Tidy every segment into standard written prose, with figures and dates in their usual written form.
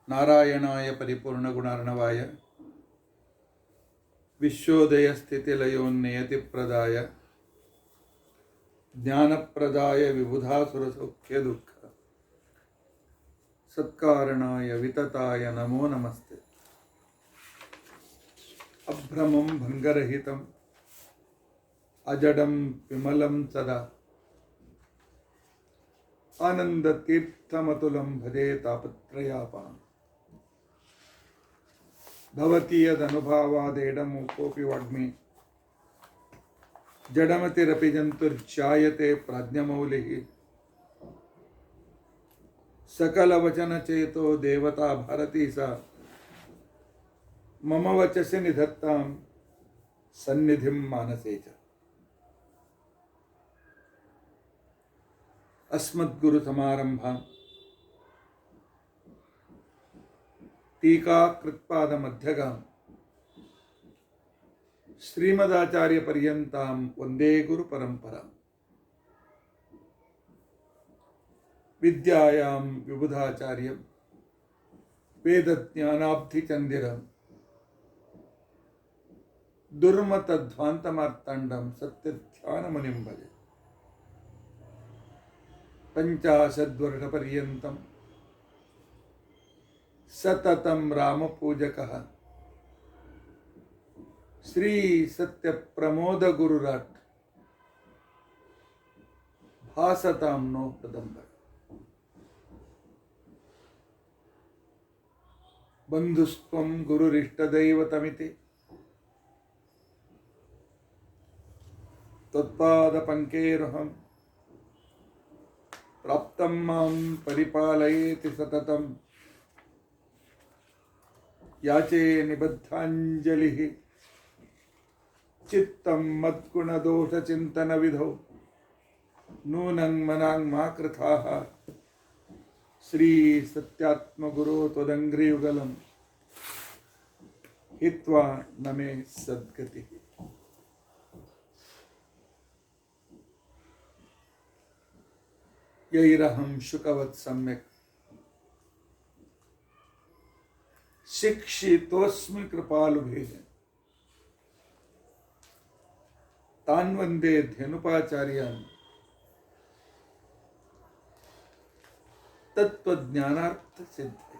नारायणाय परिपूर्णगुणार्णवाय विश्वोदयस्थितिलयोन्नियतिप्रदाय ज्ञानप्रदाय विबुधासुरसौख्यदुःख सत्कारणाय वितताय नमो नमस्ते। अभ्रमं भंगरहितं अजडं विमलं सदा आनन्दतीर्थमतुलं भजे तापत्रयापहम्। भवति यदनुभावादेडमुकोऽपि वाग्मी जडमतिरपि जन्तुर्जायते प्राज्ञमौलिः। सकलवचनचेतो देवता भारती सा मम वचसि निधत्तां सन्निधिं मानसे च। अस्मद्गुरुसमारम्भां टीकाकृत्पादमध्यगां श्रीमदाचार्यपर्यन्तां वन्दे गुरुपरम्पराम्। विद्यायां विबुधाचार्यं वेदज्ञानाब्धिचन्दिरं दुर्मतध्वान्तमार्ताण्डं सत्यध्यानमुनिं भजे। 50 वर्षपर्यन्तं सततं रामपूजकः श्री सत्यप्रमोद गुरुराट भासतां नो हृदम्बर। बन्धुस्त्वं गुरुरिष्टदैवतमिति त्वत्पादपङ्केरुहं प्राप्तं मां परिपालयेति सततं। याचे निबद्धाञ्जलिः चित्तं मद्गुणदोषचिन्तनविधौ नूनं मनां मा कृथाः। श्री सत्यात्मगुरो त्वदङ्घ्रियुगलं हित्वा न मे सद्गतिः। यैरहं शुकवत् सम्यक् शिक्षितोऽस्मि कृपालुभिः तान् वन्दे धेनुपाचार्यान् तत्त्वज्ञानार्थसिद्धये।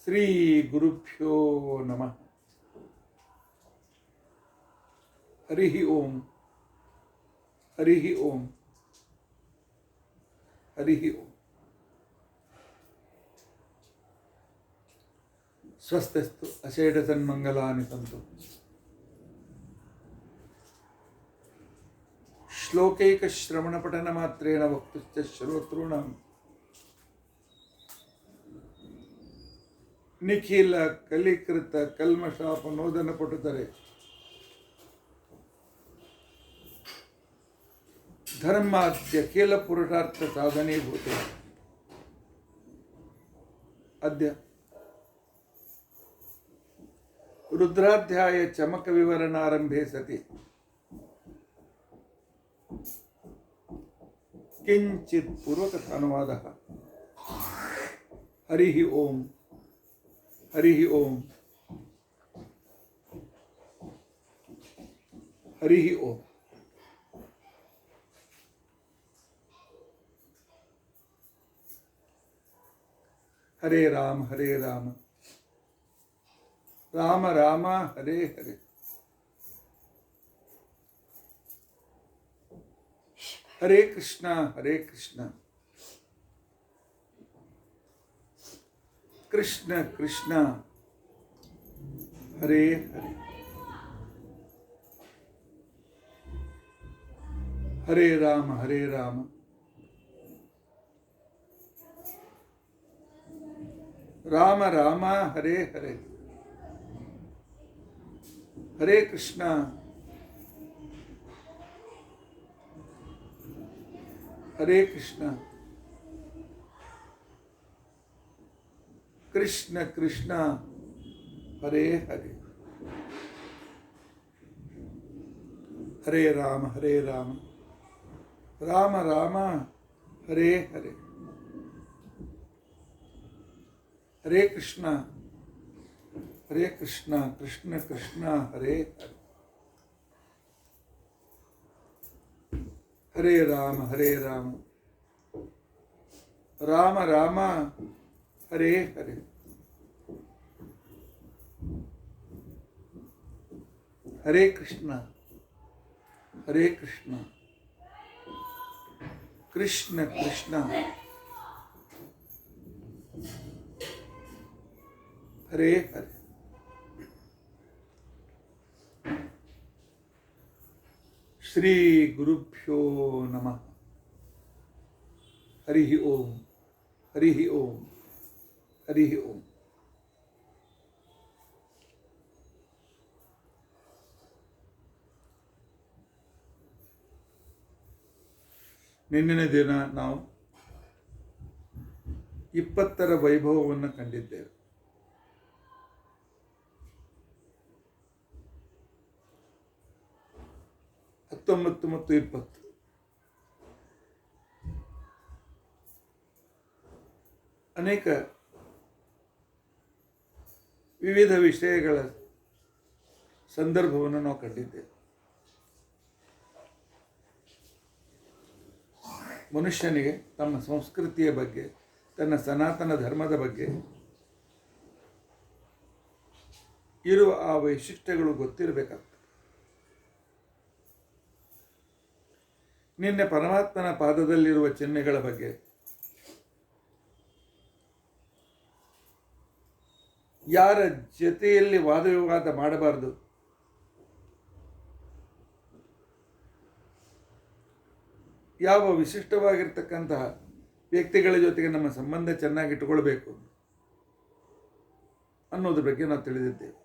श्री गुरुभ्यो नमः। हरिः ओम हरिः ओम हरिः ओम। स्वस्तिस्तु अशेषसन्मङ्गलानि सन्तु। श्लोकैकश्रवणपठनमात्रेण वक्तुश्च श्रोतॄणां निखिल कलिकृत कल्मषापनोदनपटुतरे धर्माद्यखिल पुरुषार्थ साधनीभूते अद्य रुद्राध्याय चमक विवरणारंभे सति किंचित पूर्वकथानुवादः। हरिः ओम हरिः ओम हरिः ओम। हरे राम राम राम हरे हरे। हरे कृष्णा कृष्ण कृष्ण हरे हरे। हरे राम राम राम हरे हरे। हरे कृष्णा कृष्ण कृष्ण हरे हरे। हरे राम राम राम ಹರೇ ಹರೇ ಹರೇ ಕೃಷ್ಣ ಹರೇ ಕೃಷ್ಣ ಕೃಷ್ಣ ಕೃಷ್ಣ ಹರೇ ಹರೇ ಹರೇ ರಾಮ ರಾಮ ರಾಮ ಹರೇ ಹರೇ ಹರೇ ಕೃಷ್ಣ ಕೃಷ್ಣ ಕೃಷ್ಣ ಹರೇ ಹರೇ ಶ್ರೀ ಗುರುಭ್ಯೋ ನಮಃ ಹರಿ ಓಂ ಹರಿ ಓಂ ಹರಿ ಓಂ. ನಿನ್ನಿನ ದಿನ ನಾವು 20ರ ವೈಭವವನ್ನು ಕಂಡಿದ್ದೇವೆ. ಮತ್ತು 20 ಅನೇಕ ವಿವಿಧ ವಿಷಯಗಳ ಸಂದರ್ಭವನ್ನು ನಾವು ಕಂಡಿದ್ದೇವೆ. ಮನುಷ್ಯನಿಗೆ ತಮ್ಮ ಸಂಸ್ಕೃತಿಯ ಬಗ್ಗೆ, ತನ್ನ ಸನಾತನ ಧರ್ಮದ ಬಗ್ಗೆ ಇರುವ ಆ ವೈಶಿಷ್ಟ್ಯಗಳು ಗೊತ್ತಿರಬೇಕಾಗ್ತದೆ. ನಿನ್ನೆ ಪರಮಾತ್ಮನ ಪಾದದಲ್ಲಿರುವ ಚಿಹ್ನೆಗಳ ಬಗ್ಗೆ, ಯಾರ ಜೊತೆಯಲ್ಲಿ ವಾದವಿವಾದ ಮಾಡಬಾರದು, ಯಾವ ವಿಶಿಷ್ಟವಾಗಿರ್ತಕ್ಕಂತಹ ವ್ಯಕ್ತಿಗಳ ಜೊತೆಗೆ ನಮ್ಮ ಸಂಬಂಧ ಚೆನ್ನಾಗಿಟ್ಟುಕೊಳ್ಬೇಕು ಅನ್ನೋದ್ರ ಬಗ್ಗೆ ನಾವು ತಿಳಿದಿದ್ದೇವೆ.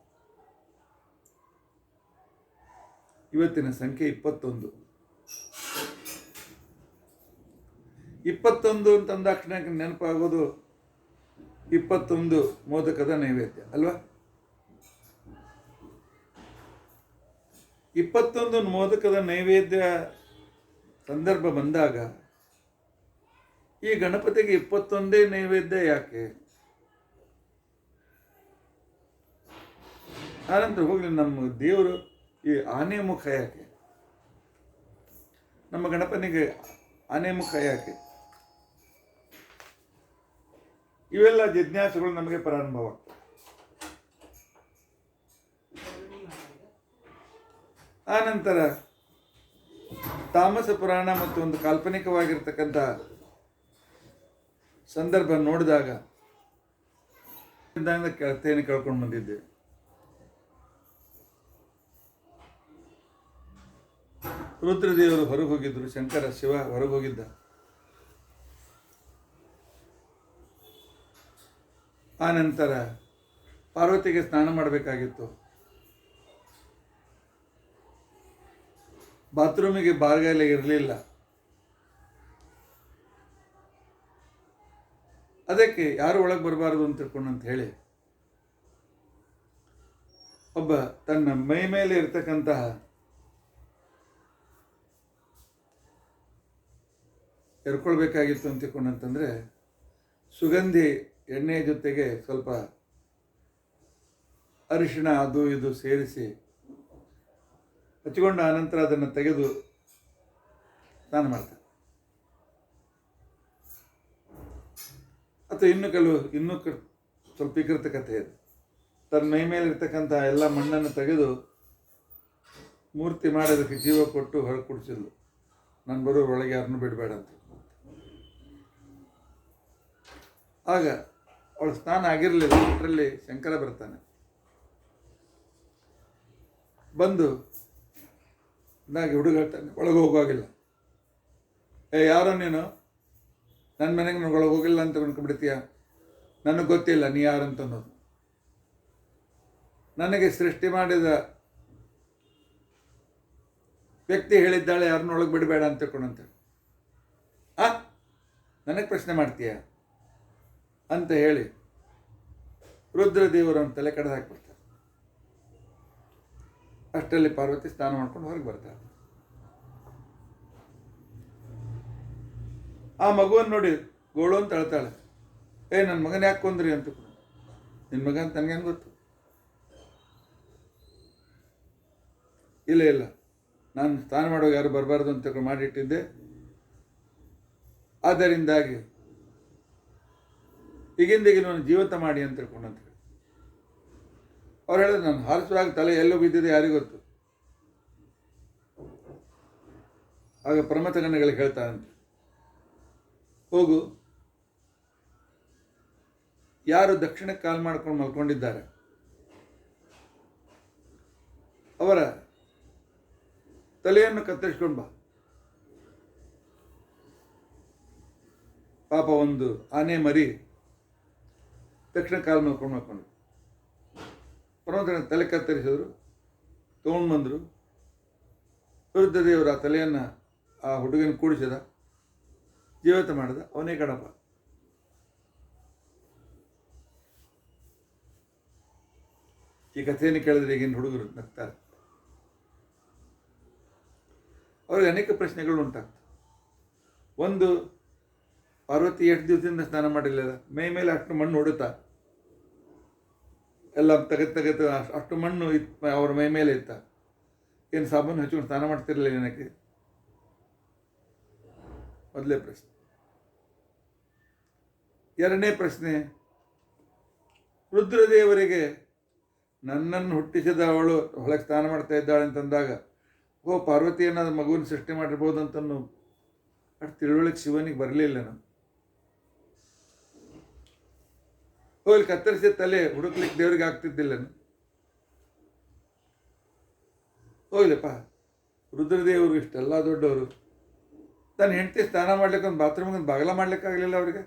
ಇವತ್ತಿನ ಸಂಖ್ಯೆ 21. 21 ಅಂತಂದಾಕ್ಷಣ ನೆನಪಾಗೋದು 21 ಮೋದಕದ ನೈವೇದ್ಯ ಅಲ್ವಾ? 21 ಮೋದಕದ ನೈವೇದ್ಯ ಸಂದರ್ಭ ಬಂದಾಗ ಈ ಗಣಪತಿಗೆ 21 ನೈವೇದ್ಯ ಯಾಕೆ? ಆನಂತರ ಹೋಗ್ಲಿ, ನಮ್ಮ ದೇವರು ಈ ಆನೆ ಮುಖ ಯಾಕೆ? ನಮ್ಮ ಗಣಪನಿಗೆ ಆನೆ ಮುಖ ಯಾಕೆ? ಇವೆಲ್ಲ ಜಿಜ್ಞಾಸೆಗಳು ನಮಗೆ ಪ್ರಾರಂಭವಾಗ್ತವೆ. ಆನಂತರ ತಾಮಸ ಪುರಾಣ ಮತ್ತು ಒಂದು ಕಾಲ್ಪನಿಕವಾಗಿರ್ತಕ್ಕಂಥ ಸಂದರ್ಭ ನೋಡಿದಾಗ ಕಥೆಯನ್ನು ಕೇಳ್ಕೊಂಡು ಬಂದಿದ್ದೇವೆ. ರುದ್ರದೇವರು ಹೊರಗೆ ಹೋಗಿದ್ರು, ಶಂಕರ ಶಿವ ಹೊರಗೆ ಹೋಗಿದ್ದ. ಆ ನಂತರ ಪಾರ್ವತಿಗೆ ಸ್ನಾನ ಮಾಡಬೇಕಾಗಿತ್ತು. ಬಾತ್ರೂಮಿಗೆ ಬಾರ್ಗಾಲ ಇರಲಿಲ್ಲ. ಅದಕ್ಕೆ ಯಾರು ಒಳಗೆ ಬರಬಾರದು ಅಂತ ತಿಳ್ಕೊಂಡಂತ ಹೇಳಿ ಒಬ್ಬ ತನ್ನ ಮೈ ಮೇಲೆ ಇರತಕ್ಕಂತಹ ಎರ್ಕೊಳ್ಬೇಕಾಗಿತ್ತು ಅಂತ ತಿಳ್ಕೊಂಡಂತಂದ್ರೆ ಸುಗಂಧಿ ಎಣ್ಣೆಯ ಜೊತೆಗೆ ಸ್ವಲ್ಪ ಅರಿಶಿಣ ಅದು ಇದು ಸೇರಿಸಿ ಹಚ್ಚಿಕೊಂಡ ಆನಂತರ ಅದನ್ನು ತೆಗೆದು ಸ್ನಾನ ಮಾಡ್ತಾರೆ. ಅಥವಾ ಇನ್ನೂ ಸ್ವಲ್ಪ ವಿಕೃತ ಕಥೆ ಇದೆ. ತನ್ನ ಮೈ ಮೇಲೆ ಇರ್ತಕ್ಕಂಥ ಎಲ್ಲ ಮಣ್ಣನ್ನು ತೆಗೆದು ಮೂರ್ತಿ ಮಾಡೋದಕ್ಕೆ ಜೀವ ಕೊಟ್ಟು ಹೊರಗೆ ಕುಡಿಸಿದ್ಲು. ನಾನು ಬರೋ ಒಳಗೆ ಯಾರನ್ನೂ ಬಿಡಬೇಡ ಅಂತ. ಆಗ ಅವಳು ಸ್ನಾನ ಆಗಿರಲಿಲ್ಲ. ಅದರಲ್ಲಿ ಶಂಕರ ಬರ್ತಾನೆ. ಬಂದು ನಾಗಿ ಹುಡುಗ ಹೇಳ್ತಾನೆ, ಒಳಗೆ ಹೋಗುವಾಗಿಲ್ಲ. ಯಾರೋ ನೀನು ನನ್ನ ಮನೆಗೆ ನಾನು ಒಳಗೆ ಹೋಗಿಲ್ಲ ಅಂತ ಅನ್ಕೊಂಡ್ಬಿಡ್ತೀಯ? ನನಗೆ ಗೊತ್ತಿಲ್ಲ ನೀ ಯಾರಂತ ಅನ್ನೋದು. ನನಗೆ ಸೃಷ್ಟಿ ಮಾಡಿದ ವ್ಯಕ್ತಿ ಹೇಳಿದ್ದಾಳೆ ಯಾರನ್ನೂ ಒಳಗೆ ಬಿಡಬೇಡ ಅಂತ ತಿಳ್ಕೊಂಡಂತ. ನನಗೆ ಪ್ರಶ್ನೆ ಮಾಡ್ತೀಯ ಅಂತ ಹೇಳಿ ರುದ್ರದೇವರನ್ನು ತಲೆ ಕಡ್ದು ಹಾಕಿಬಿಡ್ತಾರೆ. ಅಷ್ಟರಲ್ಲಿ ಪಾರ್ವತಿ ಸ್ನಾನ ಮಾಡ್ಕೊಂಡು ಹೊರಗೆ ಬರ್ತಾರೆ. ಆ ಮಗುವನ್ನು ನೋಡಿ ಗೋಳು ಅಂತ ಅಳ್ತಾಳೆ. ನನ್ನ ಮಗನ ಯಾಕೆ ಕೊಂದ್ರಿ ಅಂತ. ನಿನ್ನ ಮಗ ಅಂತ ನನಗೇನು ಗೊತ್ತು? ಇಲ್ಲ, ನಾನು ಸ್ನಾನ ಮಾಡುವಾಗ ಯಾರು ಬರಬಾರ್ದು ಅಂತ ಮಾಡಿಟ್ಟಿದ್ದೆ. ಆದ್ದರಿಂದಾಗಿ ಈಗಿಂದೀಗ ನಾನು ಜೀವಂತ ಮಾಡಿ ಅಂತ ತಿಳ್ಕೊಂಡಂತ ಹೇಳಿ ಅವ್ರು ಹೇಳಿದ್ರು. ನಾನು ಹಾರಿಸುವಾಗ ತಲೆ ಎಲ್ಲೋ ಬಿದ್ದಿದೆ ಯಾರಿಗೂ ಗೊತ್ತು. ಆಗ ಪ್ರಮಥಗಣಗಳಿಗೆ ಹೇಳ್ತಾರಂತೆ, ಹೋಗು, ಯಾರು ದಕ್ಷಿಣಕ್ಕೆ ಕಾಲು ಮಾಡ್ಕೊಂಡು ಮಲ್ಕೊಂಡಿದ್ದಾರೆ ಅವರ ತಲೆಯನ್ನು ಕತ್ತರಿಸ್ಕೊಂಡು ಬಾ. ಪಾಪ ಒಂದು ಆನೆ ಮರಿ ದಕ್ಷಿಣ ಕಾಲು ಮಲ್ಕೊಂಡು ಪ್ರಮಥನ ತಲೆ ಕತ್ತರಿಸಿದ್ರು, ತೊಗೊಂಡು ಬಂದರು. ರುದ್ರದೇವರು ಆ ತಲೆಯನ್ನು ಆ ಹುಡುಗನ ಕೂಡಿಸಿದ, ಜೀವಂತ ಮಾಡಿದ. ಅವನೇ ಗಣಪ. ಈ ಕಥೆಯನ್ನು ಕೇಳಿದ್ರೆ ಈಗಿನ ಹುಡುಗರು ನಗ್ತಾರೆ. ಅವ್ರಿಗೆ ಅನೇಕ ಪ್ರಶ್ನೆಗಳು ಉಂಟಾಗ್ತವೆ. ಒಂದು, ಪಾರ್ವತಿ ಎಷ್ಟು ದಿವಸದಿಂದ ಸ್ನಾನ ಮಾಡಿಲ್ಲ, ಮೈ ಮೇಲೆ ಅಷ್ಟು ಮಣ್ಣು ಹೊಡುತ್ತಾ, ಎಲ್ಲ ತೆಗೆದು ಅಷ್ಟು ಮಣ್ಣು ಅವ್ರ ಮೈ ಮೇಲೆ ಇತ್ತ. ಏನು ಸಾಬೂನು ಹಚ್ಕೊಂಡು ಸ್ನಾನ ಮಾಡ್ತಿರಲಿಲ್ಲ ಏನಕ್ಕೆ? ಮೊದಲೇ ಪ್ರಶ್ನೆ. ಎರಡನೇ ಪ್ರಶ್ನೆ, ರುದ್ರದೇವರಿಗೆ ನನ್ನನ್ನು ಹುಟ್ಟಿಸಿದ ಅವಳು ಹೊಳಗೆ ಸ್ನಾನ ಮಾಡ್ತಾ ಇದ್ದಾಳೆ ಅಂತಂದಾಗ, ಪಾರ್ವತಿ ಏನಾದ್ರು ಮಗುವನ್ನು ಸೃಷ್ಟಿ ಮಾಡಿರ್ಬೋದು ಅಂತನೂ ಅಷ್ಟು ತಿಳುವಳಿಕೆ ಶಿವನಿಗೆ ಬರಲಿಲ್ಲ. ನಾನು ಹೋಗ್ಲಿ ಕತ್ತರಿಸಿದ ತಲೆ ಹುಡುಕ್ಲಿಕ್ಕೆ ದೇವ್ರಿಗೆ ಆಗ್ತಿದ್ದಿಲ್ಲ. ಹೋಗ್ಲಿಪ್ಪ, ರುದ್ರದೇವರು ಇಷ್ಟೆಲ್ಲ ದೊಡ್ಡವರು, ತನ್ನ ಹೆಂಡತಿ ಸ್ನಾನ ಮಾಡ್ಲಿಕ್ಕೆ ಒಂದು ಬಾತ್ರೂಮ್ಗೆ ಒಂದು ಬಾಗಲ ಮಾಡ್ಲಿಕ್ಕಾಗಲಿಲ್ಲ ಅವ್ರಿಗೆ.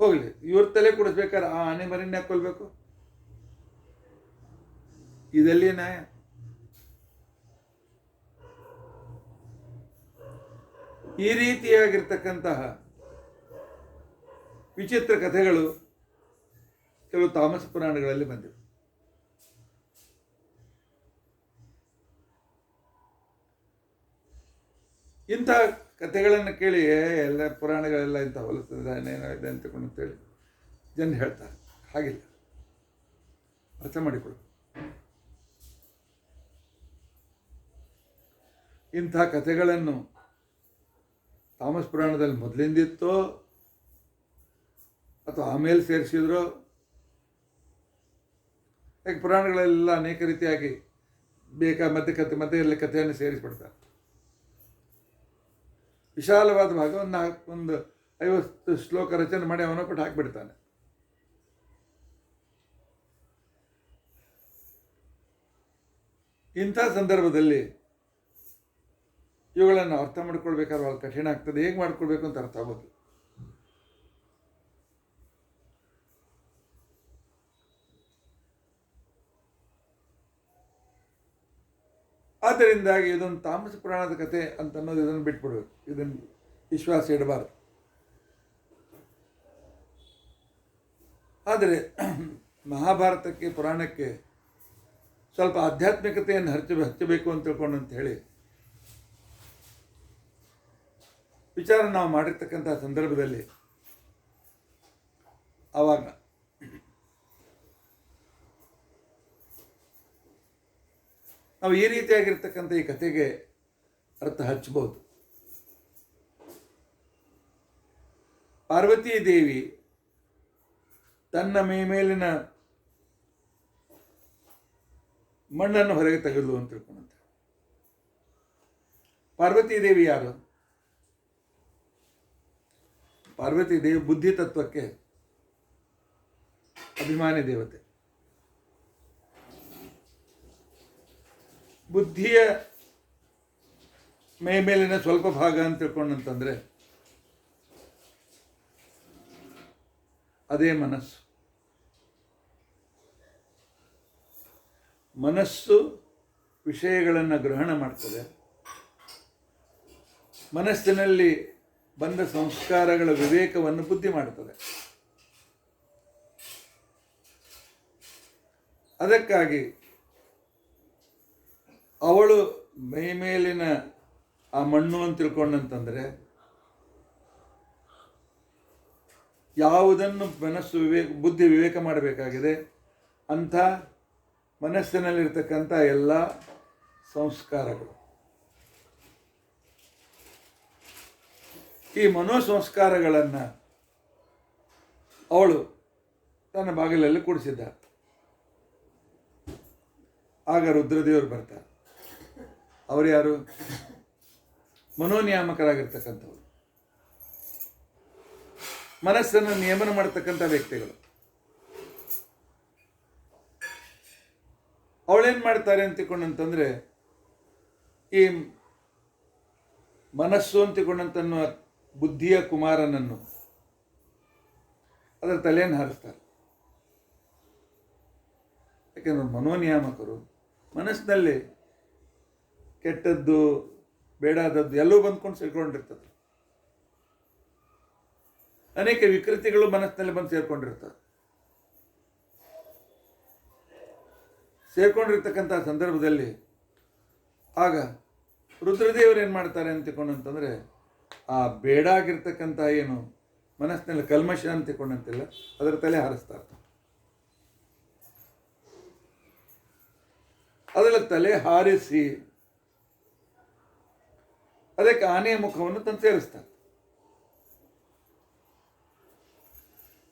ಹೋಗ್ಲಿ, ಇವ್ರ ತಲೆ ಕೊಡಿಸ್ಬೇಕಾದ್ರೆ ಆ ಆನೆ ಮರಿನ ಯಾಕೆ ಕೊಲ್ಬೇಕು? ಇದೆಲ್ಲಿ ನ್ಯಾಯ? ಈ ರೀತಿಯಾಗಿರ್ತಕ್ಕಂತಹ ವಿಚಿತ್ರ ಕಥೆಗಳು ಕೆಲವು ತಾಮಸ ಪುರಾಣಗಳಲ್ಲಿ ಬಂದಿವೆ. ಇಂತಹ ಕಥೆಗಳನ್ನು ಕೇಳಿ ಎಲ್ಲ ಪುರಾಣಗಳೆಲ್ಲ ಇಂಥ ಹೊಲಸದ ಏನೇನೋ ಇದೆ ಅಂತೇಳಿ ಜನ ಹೇಳ್ತಾರೆ. ಹಾಗಿಲ್ಲ, ಅರ್ಥ ಮಾಡಿಕೊಳ್ಳು. ಇಂಥ ಕಥೆಗಳನ್ನು ತಾಮಸ ಪುರಾಣದಲ್ಲಿ ಮೊದಲಿಂದಿತ್ತೋ ಅಥವಾ ಆಮೇಲೆ ಸೇರಿಸಿದ್ರೋ, ಯಾಕೆ ಪುರಾಣಗಳೆಲ್ಲ ಅನೇಕ ರೀತಿಯಾಗಿ ಮಧ್ಯೆಯಲ್ಲಿ ಕಥೆಯನ್ನು ಸೇರಿಸ್ಬಿಡ್ತಾರೆ. ವಿಶಾಲವಾದ ಭಾಗ ಒಂದು 50 ಶ್ಲೋಕ ರಚನೆ ಮಾಡಿ ಅವನ ಕೊಟ್ಟು ಹಾಕಿಬಿಡ್ತಾನೆ. ಇಂಥ ಸಂದರ್ಭದಲ್ಲಿ ಇವುಗಳನ್ನು ಅರ್ಥ ಮಾಡ್ಕೊಳ್ಬೇಕಾದ್ರೆ ಭಾಳ ಕಠಿಣ ಆಗ್ತದೆ. ಹೇಗೆ ಮಾಡ್ಕೊಳ್ಬೇಕು ಅಂತ ಅರ್ಥ ಆಗೋದು. ಆದ್ದರಿಂದಾಗಿ ಇದೊಂದು ತಾಮಸ ಪುರಾಣದ ಕಥೆ ಅಂತ ಅನ್ನೋದು ಇದನ್ನು ಬಿಟ್ಬಿಡ್ಬೇಕು. ಇದನ್ನು ವಿಶ್ವಾಸ ಇಡಬಾರ್ದು. ಆದರೆ ಮಹಾಭಾರತಕ್ಕೆ ಪುರಾಣಕ್ಕೆ ಸ್ವಲ್ಪ ಆಧ್ಯಾತ್ಮಿಕತೆಯನ್ನು ಹಚ್ಚಬೇಕು ಅಂತ ತಿಳ್ಕೊಂಡು ಅಂತ ಹೇಳಿ ವಿಚಾರ ನಾವು ಮಾಡಿರ್ತಕ್ಕಂಥ ಸಂದರ್ಭದಲ್ಲಿ ಆವಾಗ ನಾವು ಈ ರೀತಿಯಾಗಿರ್ತಕ್ಕಂಥ ಈ ಕಥೆಗೆ ಅರ್ಥ ಹಚ್ಚಬಹುದು. ಪಾರ್ವತೀ ದೇವಿ ತನ್ನ ಮೇಲಿನ ಮಣ್ಣನ್ನು ಹೊರಗೆ ತೆಗೆದು ಅಂತ ತಿಳ್ಕೊಂಡಂತೆ. ಪಾರ್ವತೀ ದೇವಿ ಯಾರು? ಪಾರ್ವತೀ ದೇವಿ ಬುದ್ಧಿ ತತ್ವಕ್ಕೆ ಅಭಿಮಾನಿ ದೇವತೆ. ಬುದ್ಧಿಯ ಮೇಲಿನ ಸ್ವಲ್ಪ ಭಾಗ ಅಂತ ತಿಳ್ಕೊಂಡಂತಂದ್ರೆ ಅದೇ ಮನಸ್ಸು. ಮನಸ್ಸು ವಿಷಯಗಳನ್ನು ಗ್ರಹಣ ಮಾಡ್ತದೆ. ಮನಸ್ಸಿನಲ್ಲಿ ಬಂದ ಸಂಸ್ಕಾರಗಳ ವಿವೇಕವನ್ನು ಬುದ್ಧಿ ಮಾಡುತ್ತದೆ. ಅದಕ್ಕಾಗಿ ಅವಳು ಮೈ ಮೇಲಿನ ಆ ಮಣ್ಣು ಅಂತ ತಿಳ್ಕೊಂಡಂತಂದರೆ ಯಾವುದನ್ನು ಮನಸ್ಸು ಬುದ್ಧಿ ವಿವೇಕ ಮಾಡಬೇಕಾಗಿದೆ ಅಂಥ ಮನಸ್ಸಿನಲ್ಲಿರ್ತಕ್ಕಂಥ ಎಲ್ಲ ಸಂಸ್ಕಾರಗಳು, ಈ ಮನೋಸಂಸ್ಕಾರಗಳನ್ನು ಅವಳು ತನ್ನ ಬಾಗಿಲಲ್ಲಿ ಕೂಡಿಸಿದ್ದ. ಆಗ ರುದ್ರದೇವರು ಬರ್ತಾರೆ. ಅವರು ಯಾರು? ಮನೋನಿಯಾಮಕರಾಗಿರ್ತಕ್ಕಂಥವ್ರು, ಮನಸ್ಸನ್ನು ನಿಯಮನ ಮಾಡತಕ್ಕಂಥ ವ್ಯಕ್ತಿಗಳು. ಅವಳೇನು ಮಾಡ್ತಾರೆ ಅಂತಿಕೊಂಡಂತಂದರೆ, ಈ ಮನಸ್ಸು ಅಂತಿಕೊಂಡಂತನ್ನುವ ಬುದ್ಧಿಯ ಕುಮಾರನನ್ನು ಅದರ ತಲೆಯನ್ನು ಹಾರಿಸ್ತಾರೆ. ಯಾಕೆಂದ್ರೆ ಮನೋನಿಯಾಮಕರು ಮನಸ್ಸಿನಲ್ಲಿ ಕೆಟ್ಟದ್ದು ಬೇಡಾದದ್ದು ಎಲ್ಲವೂ ಬಂದ್ಕೊಂಡು ಸೇರ್ಕೊಂಡಿರ್ತದೆ. ಅನೇಕ ವಿಕೃತಿಗಳು ಮನಸ್ಸಿನಲ್ಲಿ ಬಂದು ಸೇರ್ಕೊಂಡಿರ್ತವೆ. ಸೇರ್ಕೊಂಡಿರ್ತಕ್ಕಂಥ ಸಂದರ್ಭದಲ್ಲಿ ಆಗ ರುದ್ರದೇವರು ಏನು ಮಾಡ್ತಾರೆ ಅಂತಕೊಂಡಂತಂದರೆ, ಆ ಬೇಡಾಗಿರ್ತಕ್ಕಂಥ ಏನು ಮನಸ್ಸಿನಲ್ಲಿ ಕಲ್ಮಶ ಅಂತಿಕೊಂಡಂತಿಲ್ಲ ಅದರ ತಲೆ ಹಾರಿಸ್ತಾರೆ. ಅದರ ತಲೆ ಹಾರಿಸಿ ಅದಕ್ಕೆ ಆನೆಯ ಮುಖವನ್ನು ತಂದು ಸೇರಿಸ್ತಾರೆ.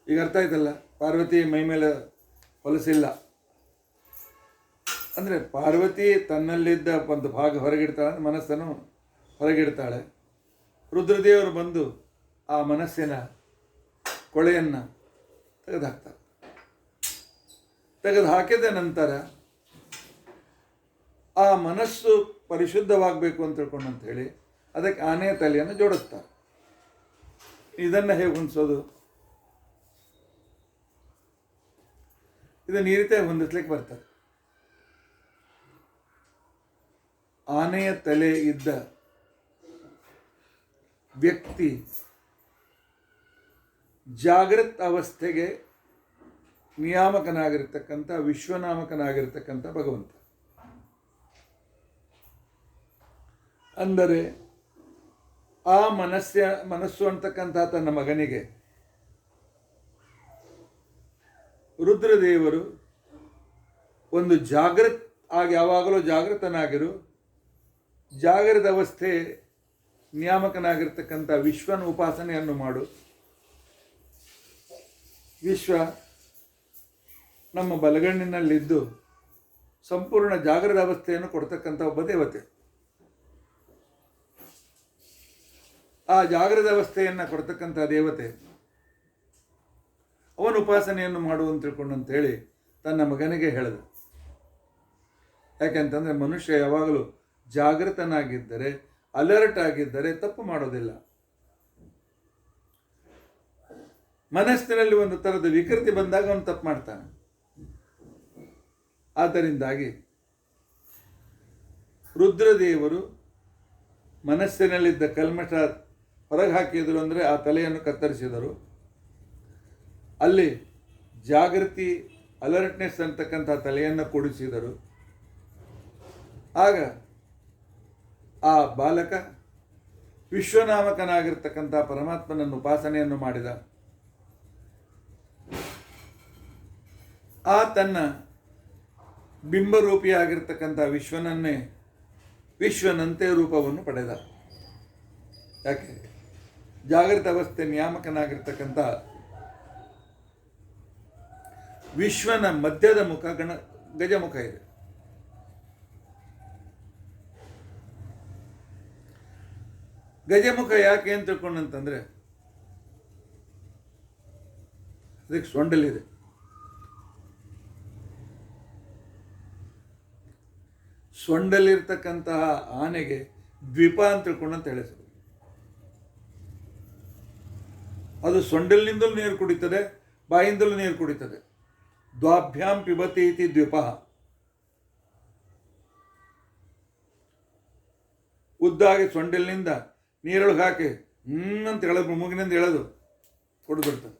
ಈಗ ಅರ್ಥ ಆಯ್ತಲ್ಲ, ಪಾರ್ವತಿ ಮೈ ಮೇಲೆ ಹೊಲಸಿಲ್ಲ ಅಂದರೆ ಪಾರ್ವತಿ ತನ್ನಲ್ಲಿದ್ದ ಒಂದು ಭಾಗ ಹೊರಗಿಡ್ತಾಳೆ, ಮನಸ್ಸನ್ನು ಹೊರಗಿಡ್ತಾಳೆ. ರುದ್ರದೇವರು ಬಂದು ಆ ಮನಸ್ಸಿನ ಕೊಳೆಯನ್ನು ತೆಗೆದುಹಾಕ್ತಾರೆ. ತೆಗೆದು ಹಾಕಿದ ನಂತರ ಆ ಮನಸ್ಸು ಪರಿಶುದ್ಧವಾಗಬೇಕು ಅಂತ ತಿಳ್ಕೊಂಡು ಹೇಳಿ ಅದಕ್ಕೆ ಆನೆಯ ತಲೆಯನ್ನು ಜೋಡಿಸ್ತಾರೆ. ಇದನ್ನು ಹೇಗೆ ಹೊಂದಿಸೋದು? ಇದನ್ನು ಈ ರೀತಿಯಾಗಿ ಹೊಂದಿಸ್ಲಿಕ್ಕೆ ಬರ್ತದೆ. ಆನೆಯ ತಲೆ ಇದ್ದ ವ್ಯಕ್ತಿ ಜಾಗೃತ ಅವಸ್ಥೆಗೆ ನಿಯಾಮಕನಾಗಿರ್ತಕ್ಕಂಥ ವಿಶ್ವನಾಮಕನಾಗಿರ್ತಕ್ಕಂಥ ಭಗವಂತ. ಅಂದರೆ ಆ ಮನಸ್ಸು ಅಂತಕ್ಕಂಥ ತನ್ನ ಮಗನಿಗೆ ರುದ್ರದೇವರು ಒಂದು ಯಾವಾಗಲೂ ಜಾಗೃತನಾಗಿರು, ಜಾಗೃತ ಅವಸ್ಥೆ ನಿಯಾಮಕನಾಗಿರ್ತಕ್ಕಂಥ ವಿಶ್ವನ ಉಪಾಸನೆಯನ್ನು ಮಾಡು. ವಿಶ್ವ ನಮ್ಮ ಬಲಗಣ್ಣಿನಲ್ಲಿದ್ದು ಸಂಪೂರ್ಣ ಜಾಗೃತ ಅವಸ್ಥೆಯನ್ನು ಕೊಡ್ತಕ್ಕಂಥ ಒಬ್ಬ ದೇವತೆ. ಆ ಜಾಗೃತ ಅವಸ್ಥೆಯನ್ನು ಕೊಡ್ತಕ್ಕಂಥ ದೇವತೆ ಅವನ ಉಪಾಸನೆಯನ್ನು ಮಾಡು ಅಂತ ತಿಳ್ಕೊಂಡು ಅಂತೇಳಿ ತನ್ನ ಮಗನಿಗೆ ಹೇಳಿದ. ಯಾಕೆಂತಂದರೆ ಮನುಷ್ಯ ಯಾವಾಗಲೂ ಜಾಗೃತನಾಗಿದ್ದರೆ, ಅಲರ್ಟ್ ಆಗಿದ್ದರೆ ತಪ್ಪು ಮಾಡೋದಿಲ್ಲ. ಮನಸ್ಸಿನಲ್ಲಿ ಒಂದು ಥರದ ವಿಕೃತಿ ಬಂದಾಗ ಅವನು ತಪ್ಪು ಮಾಡ್ತಾನೆ. ಆದ್ದರಿಂದಾಗಿ ರುದ್ರದೇವರು ಮನಸ್ಸಿನಲ್ಲಿದ್ದ ಕಲ್ಮಶ ಹೊರಗೆ ಹಾಕಿದರು, ಅಂದರೆ ಆ ತಲೆಯನ್ನು ಕತ್ತರಿಸಿದರು. ಅಲ್ಲಿ ಜಾಗೃತಿ ಅಲರ್ಟ್ನೆಸ್ ಅಂತಕ್ಕಂಥ ತಲೆಯನ್ನು ಕೂಡಿಸಿದರು. ಆಗ ಆ ಬಾಲಕ ವಿಶ್ವನಾಮಕನಾಗಿರ್ತಕ್ಕಂಥ ಪರಮಾತ್ಮನನ್ನು ಉಪಾಸನೆಯನ್ನು ಮಾಡಿದ. ಆ ತನ್ನ ಬಿಂಬರೂಪಿಯಾಗಿರ್ತಕ್ಕಂಥ ವಿಶ್ವನಂತೆ ರೂಪವನ್ನು ಪಡೆದ. ಯಾಕೆ? ಜಾಗೃತ ಅವಸ್ಥೆ ನಿಯಾಮಕನಾಗಿರ್ತಕ್ಕಂಥ ವಿಶ್ವನ ಮಧ್ಯದ ಮುಖ ಗಜಮುಖ ಇದೆ. ಗಜಮುಖ ಯಾಕೆ ಅಂತ ತಿಳ್ಕೊಂಡಂತಂದ್ರೆ ಅದಕ್ಕೆ ಸೊಂಡಲಿದೆ. ಸೊಂಡಲಿರ್ತಕ್ಕಂತಹ ಆನೆಗೆ ದ್ವೀಪ ಅಂತ ತಿಳ್ಕೊಂಡಂತ ಹೇಳಿದ್ರು. ಅದು ಸೊಂಡಲಿನಿಂದಲೂ ನೀರು ಕುಡಿತದೆ, ಬಾಯಿಂದಲೂ ನೀರು ಕುಡಿತದೆ. ದ್ವಾಭ್ಯಾಂ ಪಿಬತಿ ಇತಿ ದ್ವೀಪ. ಉದ್ದಾಗಿ ಸೊಂಡಲಿನಿಂದ ನೀರೊಳಗೆ ಹಾಕಿ ಅಂತ ಹೇಳೋದು, ಮೂಗಿನಿಂದ ಹೇಳೋದು ಕುಡಿದ್ಬಿಡ್ತದೆ.